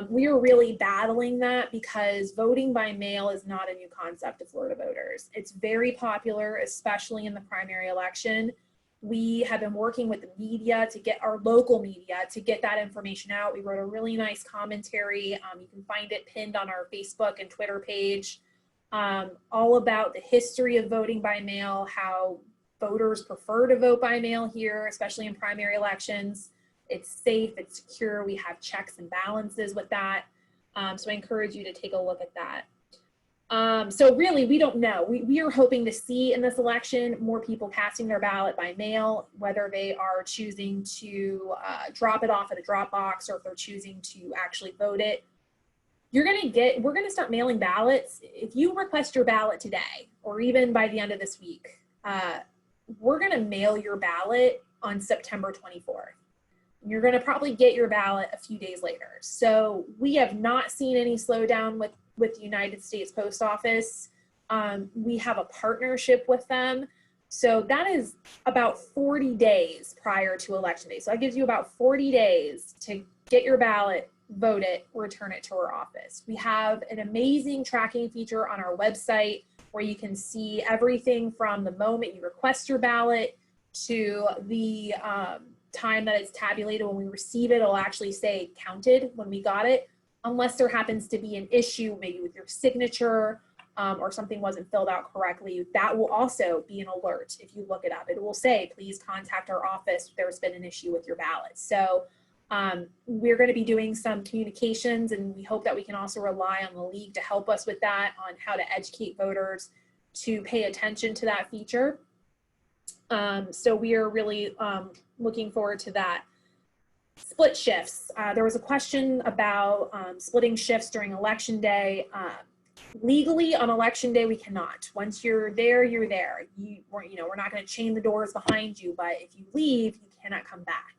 B: We are really battling that because voting by mail is not a new concept to Florida voters. It's very popular, especially in the primary election. We have been working with the media to get our local media to get that information out. We wrote a really nice commentary. You can find it pinned on our Facebook and Twitter page, all about the history of voting by mail, how voters prefer to vote by mail here, especially in primary elections. It's safe, it's secure, we have checks and balances with that. So I encourage you to take a look at that. So really, we don't know. We are hoping to see in this election more people casting their ballot by mail, whether they are choosing to drop it off at a drop box or if they're choosing to actually vote it. We're gonna start mailing ballots. If you request your ballot today, or even by the end of this week, we're gonna mail your ballot on September 24th. You're going to probably get your ballot a few days later. So we have not seen any slowdown with the United States Post Office. We have a partnership with them. So that is about 40 days prior to election day. So that gives you about 40 days to get your ballot, vote it, return it to our office. We have an amazing tracking feature on our website where you can see everything from the moment you request your ballot to the time that it's tabulated. When we receive it, it'll actually say counted when we got it, unless there happens to be an issue maybe with your signature or something wasn't filled out correctly. That will also be an alert. If you look it up, it will say, please contact our office if there's been an issue with your ballot. So we're going to be doing some communications, and we hope that we can also rely on the league to help us with that, on how to educate voters to pay attention to that feature. So we are really looking forward to that. Split shifts. There was a question about splitting shifts during election day. Legally on election day, we cannot. Once you're there, you're there. We're not going to chain the doors behind you, but if you leave, you cannot come back.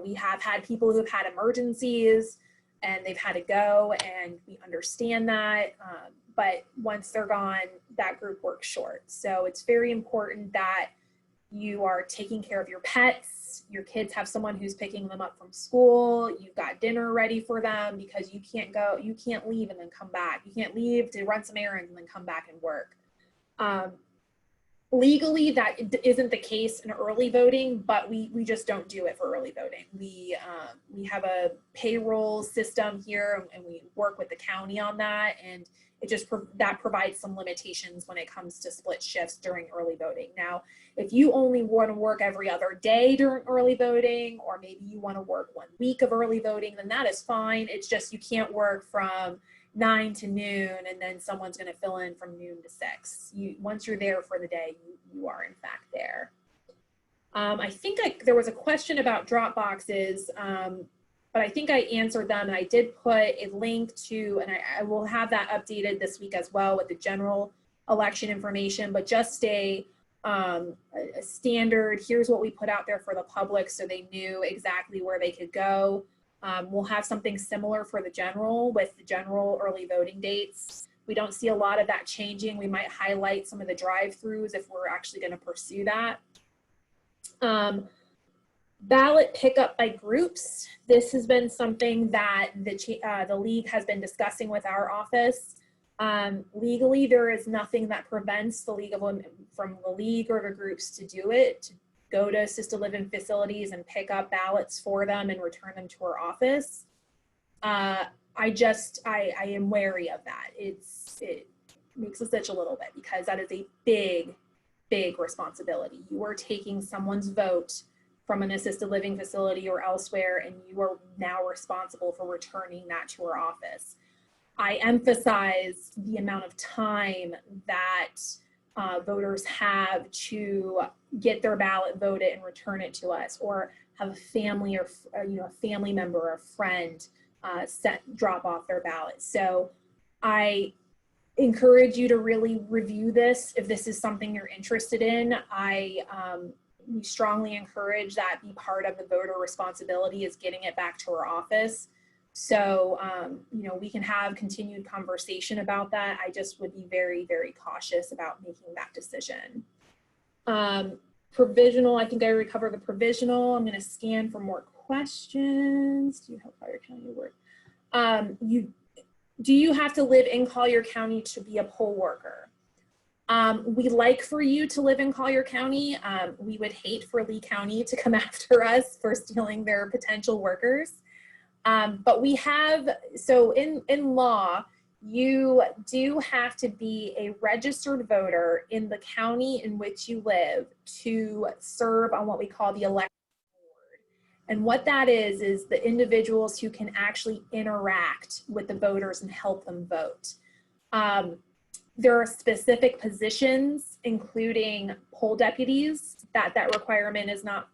B: We have had people who've had emergencies and they've had to go, and we understand that. But once they're gone, that group works short. So it's very important that you are taking care of your pets. Your kids have someone who's picking them up from school. You've got dinner ready for them, because you can't leave and then come back. You can't leave to run some errands and then come back and work. Legally, that isn't the case in early voting, but we just don't do it for early voting. We have a payroll system here, and we work with the county on that, and that provides some limitations when it comes to split shifts during early voting. Now, if you only want to work every other day during early voting, or maybe you want to work 1 week of early voting, then that is fine. It's just you can't work from 9 to noon and then someone's going to fill in from noon to 6. Once you're there for the day, you are in fact there. I think there was a question about drop boxes, but I think I answered them, and I did put a link to, and I will have that updated this week as well with the general election information, but just a standard, here's what we put out there for the public so they knew exactly where they could go. We'll have something similar for the general, with the general early voting dates. We don't see a lot of that changing. We might highlight some of the drive-throughs if we're actually going to pursue that. Ballot pickup by groups. This has been something that the league has been discussing with our office. Legally, there is nothing that prevents the league from the league or the groups to do it, to go to assisted living facilities and pick up ballots for them and return them to our office. I am wary of that. It makes us itch a little bit, because that is a big responsibility. You are taking someone's vote from an assisted living facility or elsewhere, and you are now responsible for returning that to our office. I emphasize the amount of time that voters have to get their ballot voted and return it to us, or have a family or a family member or a friend drop off their ballot. So I encourage you to really review this if this is something you're interested in. We strongly encourage that be part of the voter responsibility is getting it back to our office. So, we can have continued conversation about that. I just would be very, very cautious about making that decision. Provisional, I think I already covered the provisional. I'm going to scan for more questions. Do you have Collier County work? Do you have to live in Collier County to be a poll worker? We like for you to live in Collier County. We would hate for Lee County to come after us for stealing their potential workers. But we have, so in law, you do have to be a registered voter in the county in which you live to serve on what we call the election board. And what that is the individuals who can actually interact with the voters and help them vote. There are specific positions, including poll deputies, that requirement is not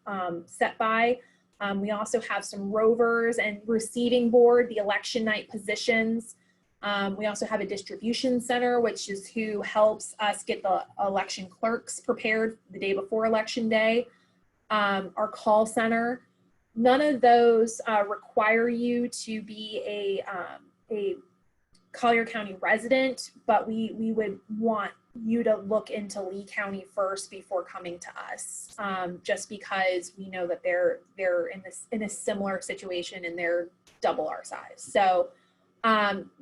B: set by. We also have some rovers and receiving board, the election night positions. We also have a distribution center, which is who helps us get the election clerks prepared the day before election day. Our call center, none of those require you to be a Collier County resident, but we would want you to look into Lee County first before coming to us, just because we know that they're in a similar situation and they're double our size. So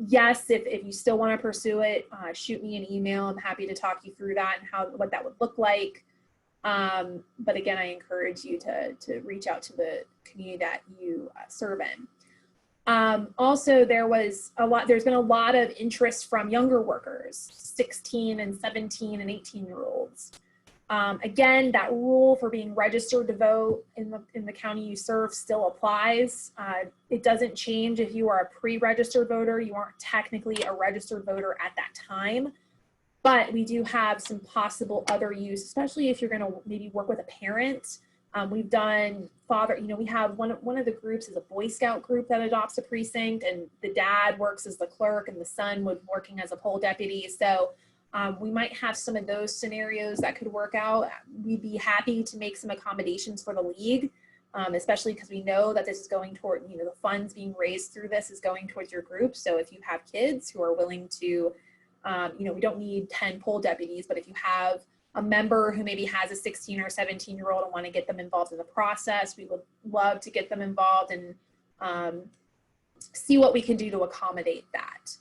B: yes, if you still want to pursue it, shoot me an email. I'm happy to talk you through that and what that would look like. But again, I encourage you to reach out to the community that you serve in. Also, there's been a lot of interest from younger workers, 16 and 17 and 18-year-olds. Again, that rule for being registered to vote in the county you serve still applies. It doesn't change if you are a pre-registered voter. You aren't technically a registered voter at that time, but we do have some possible other use, especially if you're going to maybe work with a parent. We've done we have one of the groups is a Boy Scout group that adopts a precinct, and the dad works as the clerk and the son would working as a poll deputy. So we might have some of those scenarios that could work out. We'd be happy to make some accommodations for the league, especially because we know that this is going toward, the funds being raised through this is going towards your group. So if you have kids who are willing to, we don't need 10 poll deputies, but if you have a member who maybe has a 16 or 17-year-old and want to get them involved in the process, we would love to get them involved and see what we can do to accommodate that.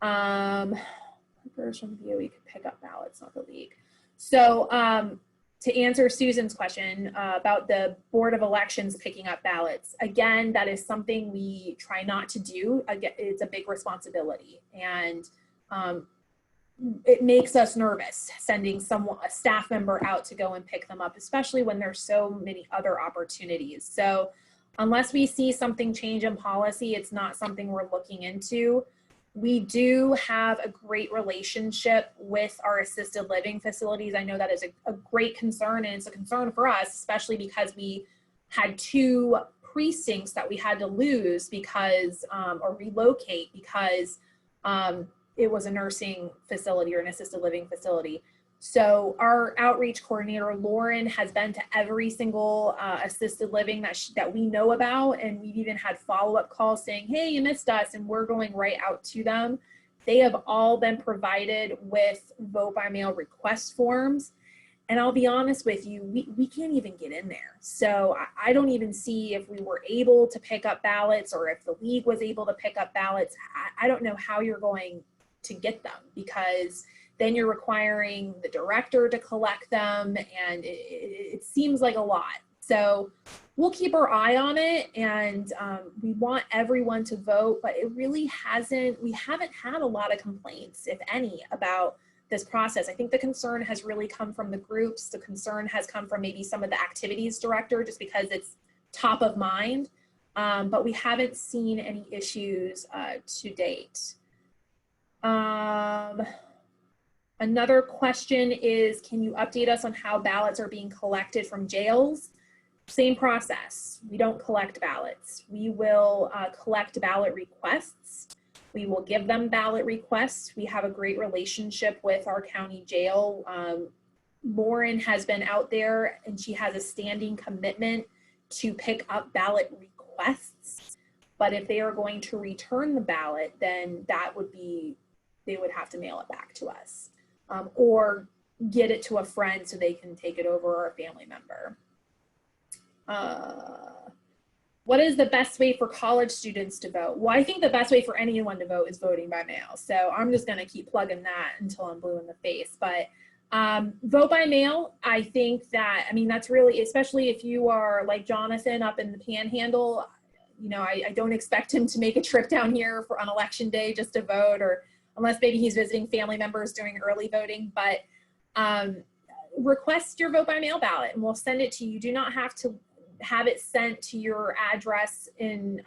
B: From VOE could pick up ballots, not the league. So to answer Susan's question about the Board of Elections picking up ballots, again, that is something we try not to do. Again, it's a big responsibility, and it makes us nervous sending a staff member out to go and pick them up, especially when there's so many other opportunities. So unless we see something change in policy, it's not something we're looking into. We do have a great relationship with our assisted living facilities. I know that is a great concern, and it's a concern for us, especially because we had 2 precincts that we had to lose because, or relocate because it was a nursing facility or an assisted living facility. So our outreach coordinator, Lauren, has been to every single assisted living that we know about. And we've even had follow-up calls saying, hey, you missed us. And we're going right out to them. They have all been provided with vote by mail request forms. And I'll be honest with you, we can't even get in there. So I don't even see if we were able to pick up ballots or if the league was able to pick up ballots. I don't know how you're going to get them, because then you're requiring the director to collect them, and it seems like a lot. So we'll keep our eye on it, and we want everyone to vote, but it really we haven't had a lot of complaints, if any, about this process. I think the concern has really come from the groups. The concern has come from maybe some of the activities director, just because it's top of mind, but we haven't seen any issues to date. Another question is, can you update us on how ballots are being collected from jails? Same process. We don't collect ballots. We will collect ballot requests. We will give them ballot requests. We have a great relationship with our county jail. Lauren has been out there and she has a standing commitment to pick up ballot requests. But if they are going to return the ballot, then that would be, they would have to mail it back to us, or get it to a friend so they can take it over, or a family member. What is the best way for college students to vote? Well, I think the best way for anyone to vote is voting by mail. So I'm just going to keep plugging that until I'm blue in the face. But vote by mail, I think that, I mean, that's really, especially if you are like Jonathan up in the Panhandle, you know, I don't expect him to make a trip down here for on election day just to vote, or unless maybe he's visiting family members during early voting. But request your vote by mail ballot and we'll send it to you. You do not have to have it sent to your address in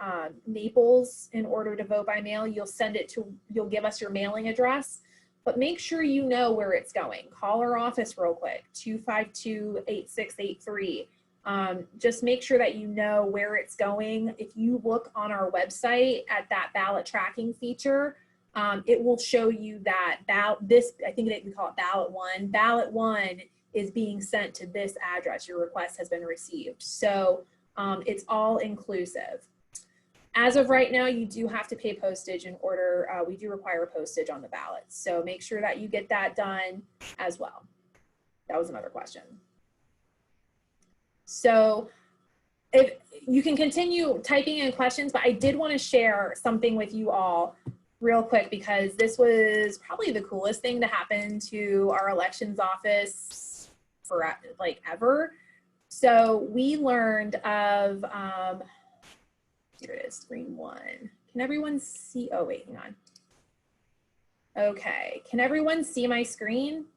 B: Naples in order to vote by mail. You'll send it to, you'll give us your mailing address, but make sure you know where it's going. Call our office real quick, 252-8683. Just make sure that you know where it's going. If you look on our website at that ballot tracking feature, it will show you that this, I think we call it ballot one. Ballot one is being sent to this address. Your request has been received. So it's all inclusive. As of right now, you do have to pay postage in order, we do require postage on the ballots. So make sure that you get that done as well. That was another question. So if you can continue typing in questions, but I did want to share something with you all real quick, because this was probably the coolest thing to happen to our elections office for like ever. So we learned of, here it is, screen one. Can everyone see, oh wait, hang on. Okay, can everyone see my screen?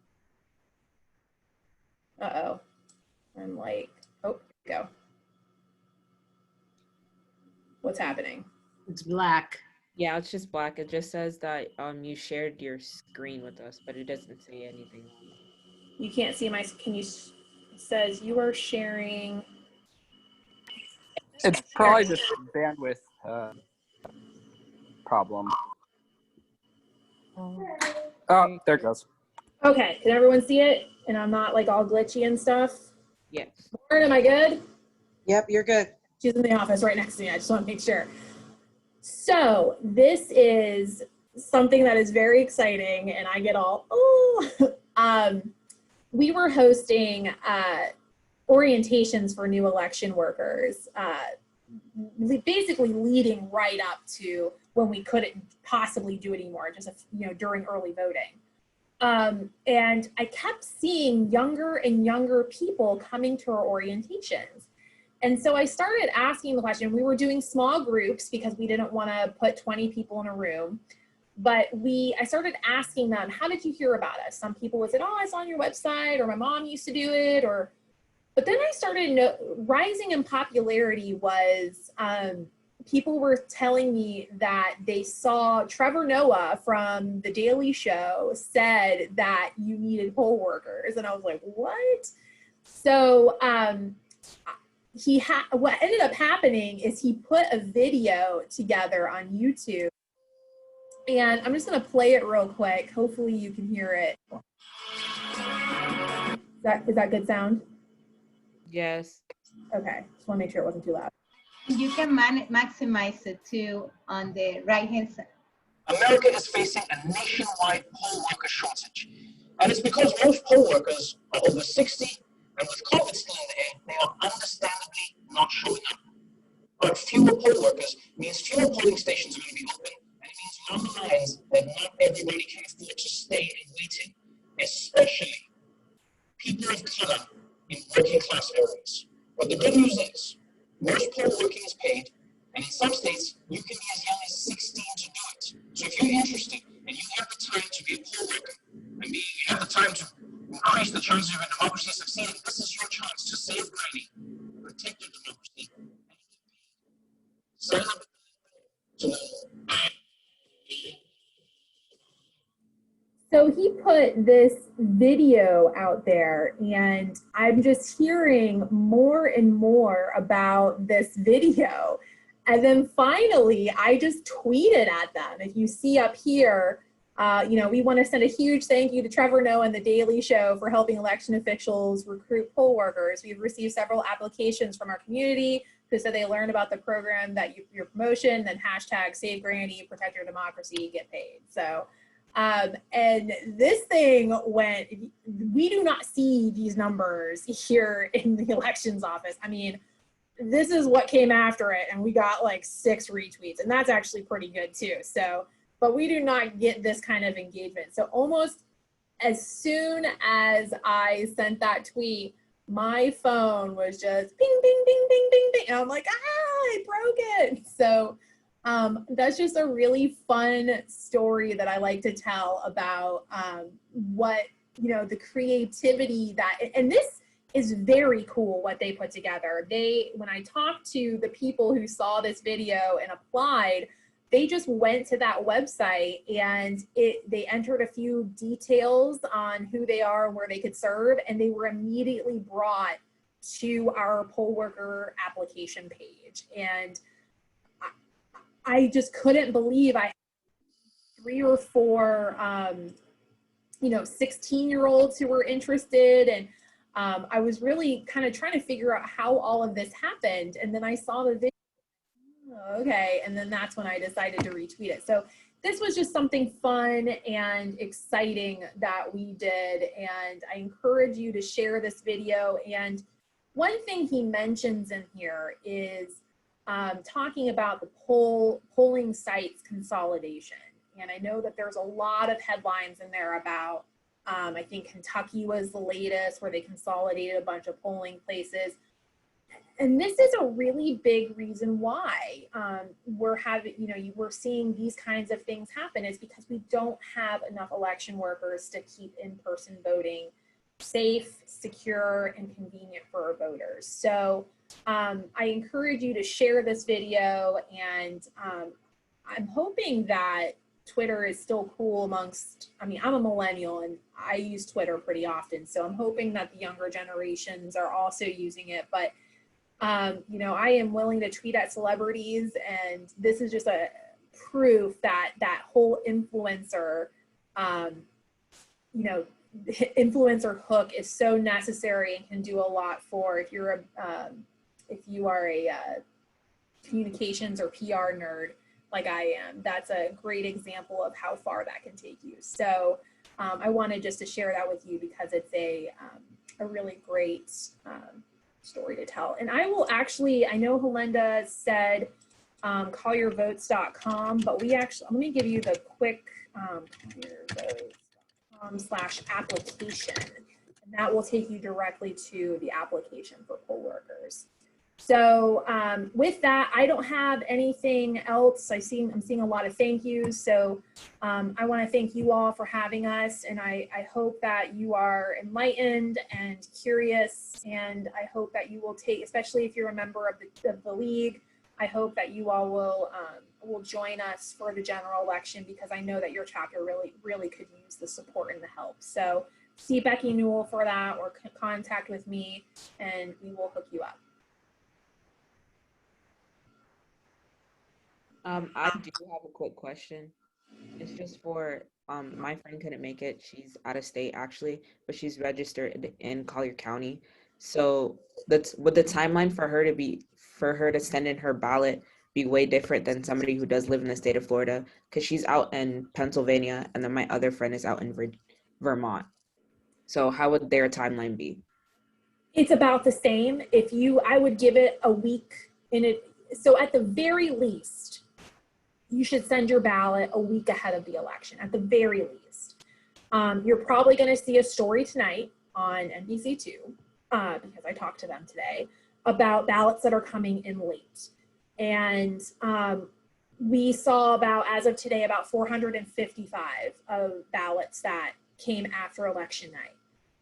B: Uh-oh, I'm like, oh, here we go. What's happening?
F: It's black.
A: Yeah, it's just black. It just says that you shared your screen with us, but it doesn't say anything.
B: You can't see my, can you, it says you are sharing.
E: It's probably just bandwidth problem. Oh, there it goes.
B: Okay, can everyone see it? And I'm not like all glitchy and stuff?
A: Yes.
B: Lauren, am I good?
C: Yep, you're good.
B: She's in the office right next to me. I just want to make sure. So this is something that is very exciting, and I get all, oh. We were hosting orientations for new election workers, basically leading right up to when we couldn't possibly do it anymore, just during early voting. And I kept seeing younger and younger people coming to our orientations. And so I started asking the question. We were doing small groups because we didn't want to put 20 people in a room. But I started asking them, how did you hear about us? Some people would say, oh, I saw on your website, or my mom used to do it, but then I started rising in popularity was people were telling me that they saw Trevor Noah from The Daily Show said that you needed poll workers. And I was like, what? So what ended up happening is he put a video together on YouTube. And I'm just going to play it real quick. Hopefully you can hear it. Is that good sound?
A: Yes.
B: Okay. Just want to make sure it wasn't too loud.
G: You can maximize it too on the right-hand side.
H: America is facing a nationwide poll worker shortage. And it's because most poll workers are over 60, and with COVID still in the air, they are understandably not showing up. But fewer poll workers means fewer polling stations are going to be open, and it means longer lines that not everybody can afford to stay in waiting, especially people of color in working class areas. But the good news is, most poll working is paid, and in some states, you can be as young as 16 to do it. So if you're interested and you have the time to be a poll worker, and you have the time to increase the chances of a democracy succeeding, this is your chance to save money, protect your democracy, and sign up to know.
B: So he put this video out there, and I'm just hearing more and more about this video. And then finally, I just tweeted at them. If you see up here, we want to send a huge thank you to Trevor Noah and The Daily Show for helping election officials recruit poll workers. We've received several applications from our community who said they learned about the program, that your promotion, then hashtag save Granny, protect your democracy, get paid. So, and this thing went, we do not see these numbers here in the elections office. I mean, this is what came after it, and we got like 6 retweets, and that's actually pretty good too. So, but we do not get this kind of engagement. So almost as soon as I sent that tweet, my phone was just ping, ping, ping, ping, ping, ping. And I'm like, I broke it. So that's just a really fun story that I like to tell about what, the creativity that, and this is very cool what they put together. When I talked to the people who saw this video and applied, they just went to that website and they entered a few details on who they are and where they could serve, and they were immediately brought to our poll worker application page. And I just couldn't believe I had 3 or 4, 16-year-olds who were interested. And I was really kind of trying to figure out how all of this happened. And then I saw the video. Okay, and then that's when I decided to retweet it. So this was just something fun and exciting that we did, and I encourage you to share this video. And one thing he mentions in here is talking about the polling sites consolidation. And I know that there's a lot of headlines in there about, I think Kentucky was the latest, where they consolidated a bunch of polling places. And this is a really big reason why we're seeing these kinds of things happen, is because we don't have enough election workers to keep in-person voting safe, secure, and convenient for our voters. So I encourage you to share this video, and I'm hoping that Twitter is still cool amongst, I'm a millennial and I use Twitter pretty often, so I'm hoping that the younger generations are also using it. But I am willing to tweet at celebrities, and this is just a proof that that whole influencer, influencer hook is so necessary and can do a lot for, if you are a communications or PR nerd like I am. That's a great example of how far that can take you. So I wanted just to share that with you because it's a really great story to tell. And I will actually, I know Helinda said colliervotes.com, but let me give you the quick colliervotes.com/application, and that will take you directly to the application for poll workers. So with that, I don't have anything else. I'm seeing a lot of thank yous. So I want to thank you all for having us, and I hope that you are enlightened and curious, and I hope that you will take, especially if you're a member of the league, I hope that you all will join us for the general election, because I know that your chapter really could use the support and the help. So see Becky Newell for that, or contact with me, and we will hook you up.
A: I do have a quick question. It's just for my friend couldn't make it. She's out of state actually, but she's registered in Collier County. So would the timeline for her to send in her ballot be way different than somebody who does live in the state of Florida? Because she's out in Pennsylvania, and then my other friend is out in Vermont. So how would their timeline be?
B: It's about the same. I would give it a week in it. So at the very least, you should send your ballot a week ahead of the election, at the very least. You're probably going to see a story tonight on NBC2, because I talked to them today, about ballots that are coming in late. And we saw as of today, about 455 of ballots that came after election night.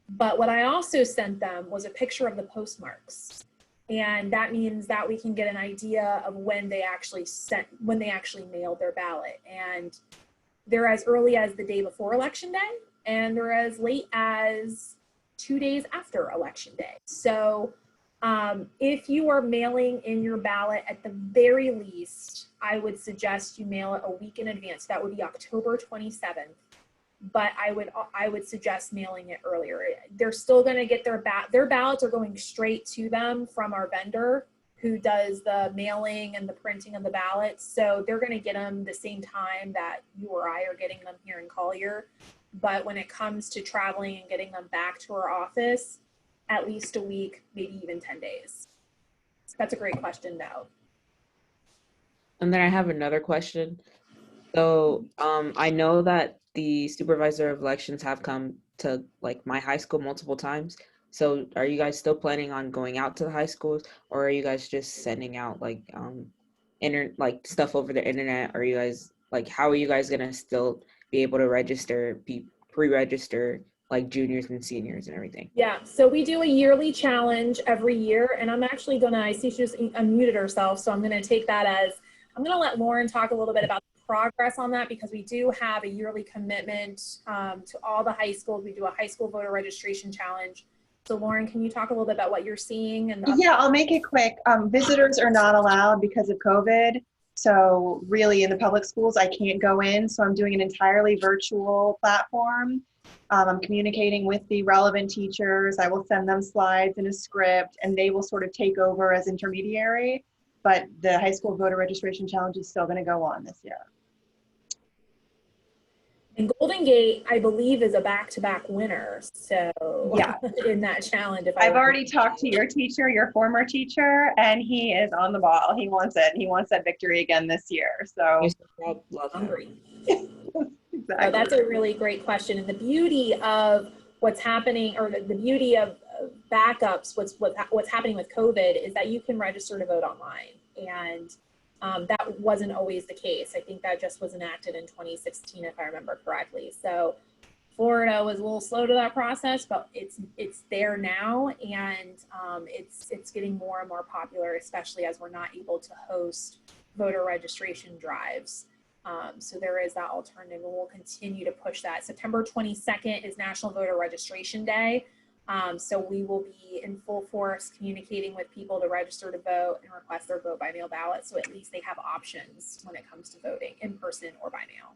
B: But what I also sent them was a picture of the postmarks. And that means that we can get an idea of when they actually mailed their ballot. And They're as early as the day before Election Day, and they're as late as 2 days after Election Day. So if you are mailing in your ballot, at the very least, I would suggest you mail it a week in advance. That would be October 27th. But I would suggest mailing it earlier. They're still going to get their ballots are going straight to them from our vendor who does the mailing and the printing of the ballots. So they're going to get them the same time that you or I are getting them here in Collier. But when it comes to traveling and getting them back to our office, at least a week, maybe even 10 days. That's a great question, though.
A: And then I have another question. So I know that the supervisor of elections have come to like my high school multiple times. So are you guys still planning on going out to the high schools, or are you guys just sending out like stuff over the internet? Are you guys like, how are you guys gonna still be able to register, pre-register like juniors and seniors and everything?
B: Yeah, so we do a yearly challenge every year, and I'm actually I see she just unmuted herself, so I'm gonna take that as, I'm gonna let Lauren talk a little bit about the progress on that, because we do have a yearly commitment to all the high schools. We do a high school voter registration challenge. So Lauren, can you talk a little bit about what you're seeing? And
F: yeah, I'll make it quick. Visitors are not allowed because of COVID. So really in the public schools, I can't go in. So I'm doing an entirely virtual platform. I'm communicating with the relevant teachers. I will send them slides and a script, and they will sort of take over as intermediary. But the high school voter registration challenge is still going to go on this year.
B: And Golden Gate, I believe, is a back-to-back winner. So
F: yeah,
B: in that challenge,
F: I've already talked to your teacher, your former teacher, and he is on the ball. He wants it. He wants that victory again this year. So
B: hungry.
F: Exactly.
B: So that's a really great question. And the beauty of what's happening, or the beauty of backups, what's happening with COVID, is that you can register to vote online. And that wasn't always the case. I think that just was enacted in 2016, if I remember correctly. So Florida was a little slow to that process, but it's there now, and it's getting more and more popular, especially as we're not able to host voter registration drives. So there is that alternative, and we'll continue to push that. September 22nd is National Voter Registration Day. So we will be in full force communicating with people to register to vote and request their vote by mail ballot. So at least they have options when it comes to voting in person or by mail.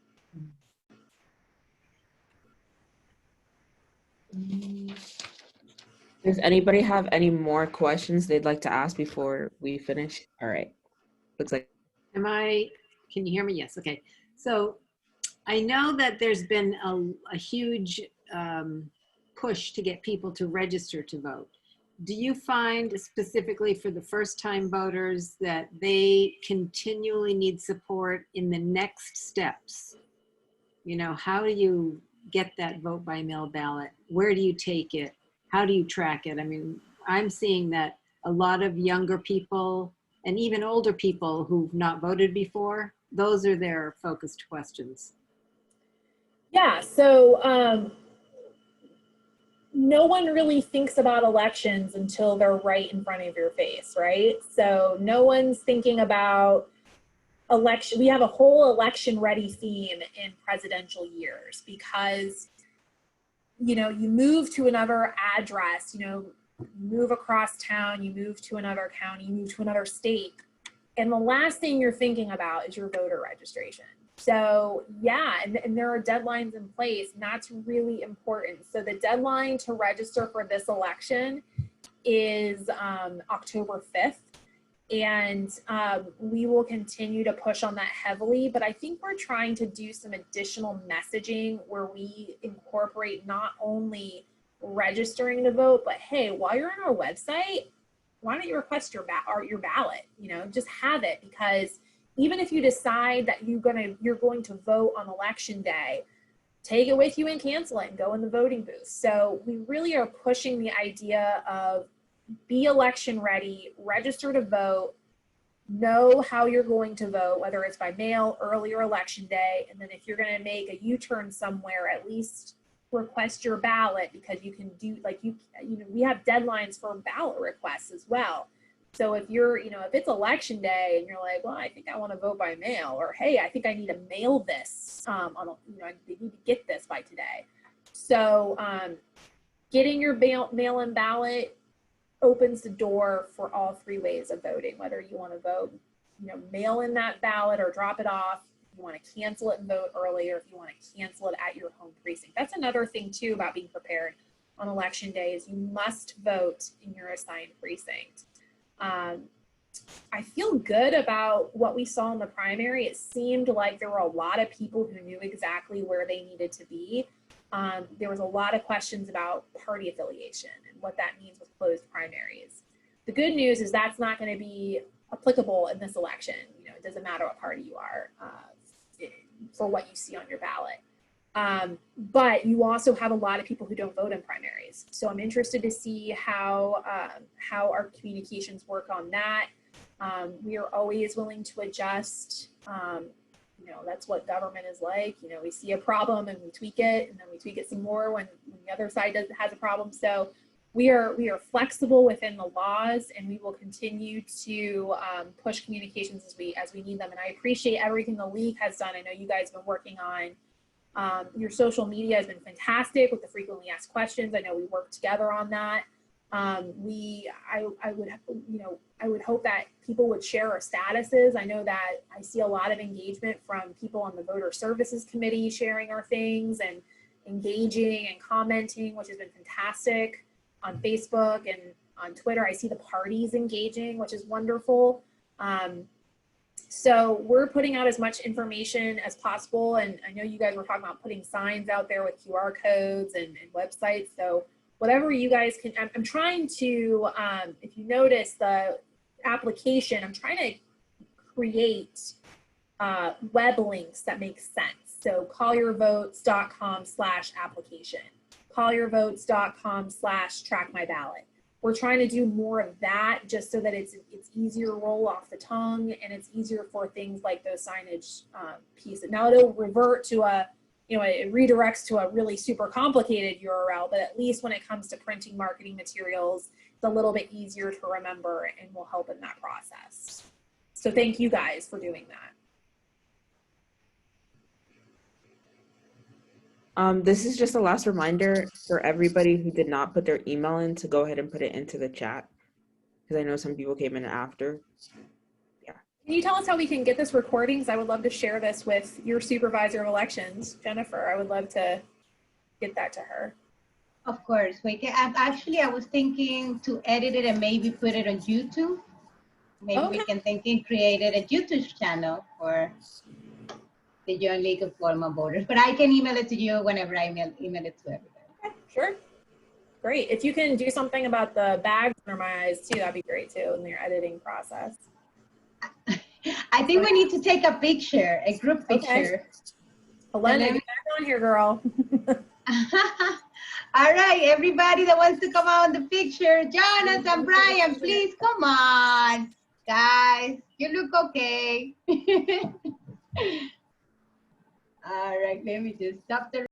A: Does anybody have any more questions they'd like to ask before we finish? All right. Looks like.
I: Can you hear me? Yes. Okay. So I know that there's been a huge push to get people to register to vote. Do you find specifically for the first-time voters that they continually need support in the next steps? You know, how do you get that vote by mail ballot? Where do you take it? How do you track it? I mean, I'm seeing that a lot of younger people and even older people who've not voted before, those are their focused questions.
B: Yeah, so no one really thinks about elections until they're right in front of your face, right? So no one's thinking about election. We have a whole election ready theme in presidential years, because, you know, you move to another address, you know, you move across town, you move to another county, you move to another state, and the last thing you're thinking about is your voter registration. So yeah, and there are deadlines in place, and that's really important. So the deadline to register for this election is October 5th. And we will continue to push on that heavily, but I think we're trying to do some additional messaging where we incorporate not only registering to vote, but hey, while you're on our website, why don't you request your ballot? You know, just have it, because even if you decide that you're going to vote on election day, take it with you and cancel it and go in the voting booth. So we really are pushing the idea of be election ready, register to vote, know how you're going to vote, whether it's by mail, early, or election day. And then if you're going to make a U-turn somewhere, at least request your ballot, because you can do, like, you know, we have deadlines for ballot requests as well. So if you're, if it's election day and you're like, well, I think I want to vote by mail, or hey, I think I need to mail this I need to get this by today. So getting your mail-in ballot opens the door for all three ways of voting, whether you want to vote, mail in that ballot or drop it off, if you want to cancel it and vote early, or if you want to cancel it at your home precinct. That's another thing too about being prepared on election day is you must vote in your assigned precinct. I feel good about what we saw in the primary. It seemed like there were a lot of people who knew exactly where they needed to be. There was a lot of questions about party affiliation and what that means with closed primaries. The good news is that's not going to be applicable in this election. It doesn't matter what party you are for what you see on your ballot. But you also have a lot of people who don't vote in primaries. So I'm interested to see how our communications work on that. We are always willing to adjust. That's what government is like. We see a problem and we tweak it, and then we tweak it some more when the other side has a problem. So we are flexible within the laws, and we will continue to push communications as we need them. And I appreciate everything the league has done. I know you guys have been working on your social media has been fantastic with the frequently asked questions. I know we worked together on that. I would hope that people would share our statuses. I know that I see a lot of engagement from people on the voter services committee sharing our things and engaging and commenting, which has been fantastic on Facebook and on Twitter. I see the parties engaging, which is wonderful. So we're putting out as much information as possible. And I know you guys were talking about putting signs out there with QR codes and websites. So whatever you guys can, I'm trying to, if you notice the application, I'm trying to create web links that make sense. So colliervotes.com/application, colliervotes.com/trackmyballot. We're trying to do more of that just so that it's easier to roll off the tongue, and it's easier for things like those signage pieces. Now it'll revert to it redirects to a really super complicated URL, but at least when it comes to printing marketing materials, it's a little bit easier to remember and will help in that process. So thank you guys for doing that.
A: This is just a last reminder for everybody who did not put their email in to go ahead and put it into the chat, because I know some people came in after. Yeah.
B: Can you tell us how we can get this recording? Because I would love to share this with your supervisor of elections, Jennifer. I would love to get that to her.
G: Of course. Actually, I was thinking to edit it and maybe put it on YouTube. Maybe we can create a YouTube channel for the Joint League of Former Voters. But I can email it to you whenever I email it to everybody.
B: Okay, sure. Great. If you can do something about the bags under my eyes too, that'd be great too in your editing process.
G: I think we need to take a picture, a group picture.
B: Okay. Elena, get back on here, girl.
G: All right, everybody that wants to come out in the picture, Jonathan, Brian, please come on. Guys, you look okay. All right, let me just stop the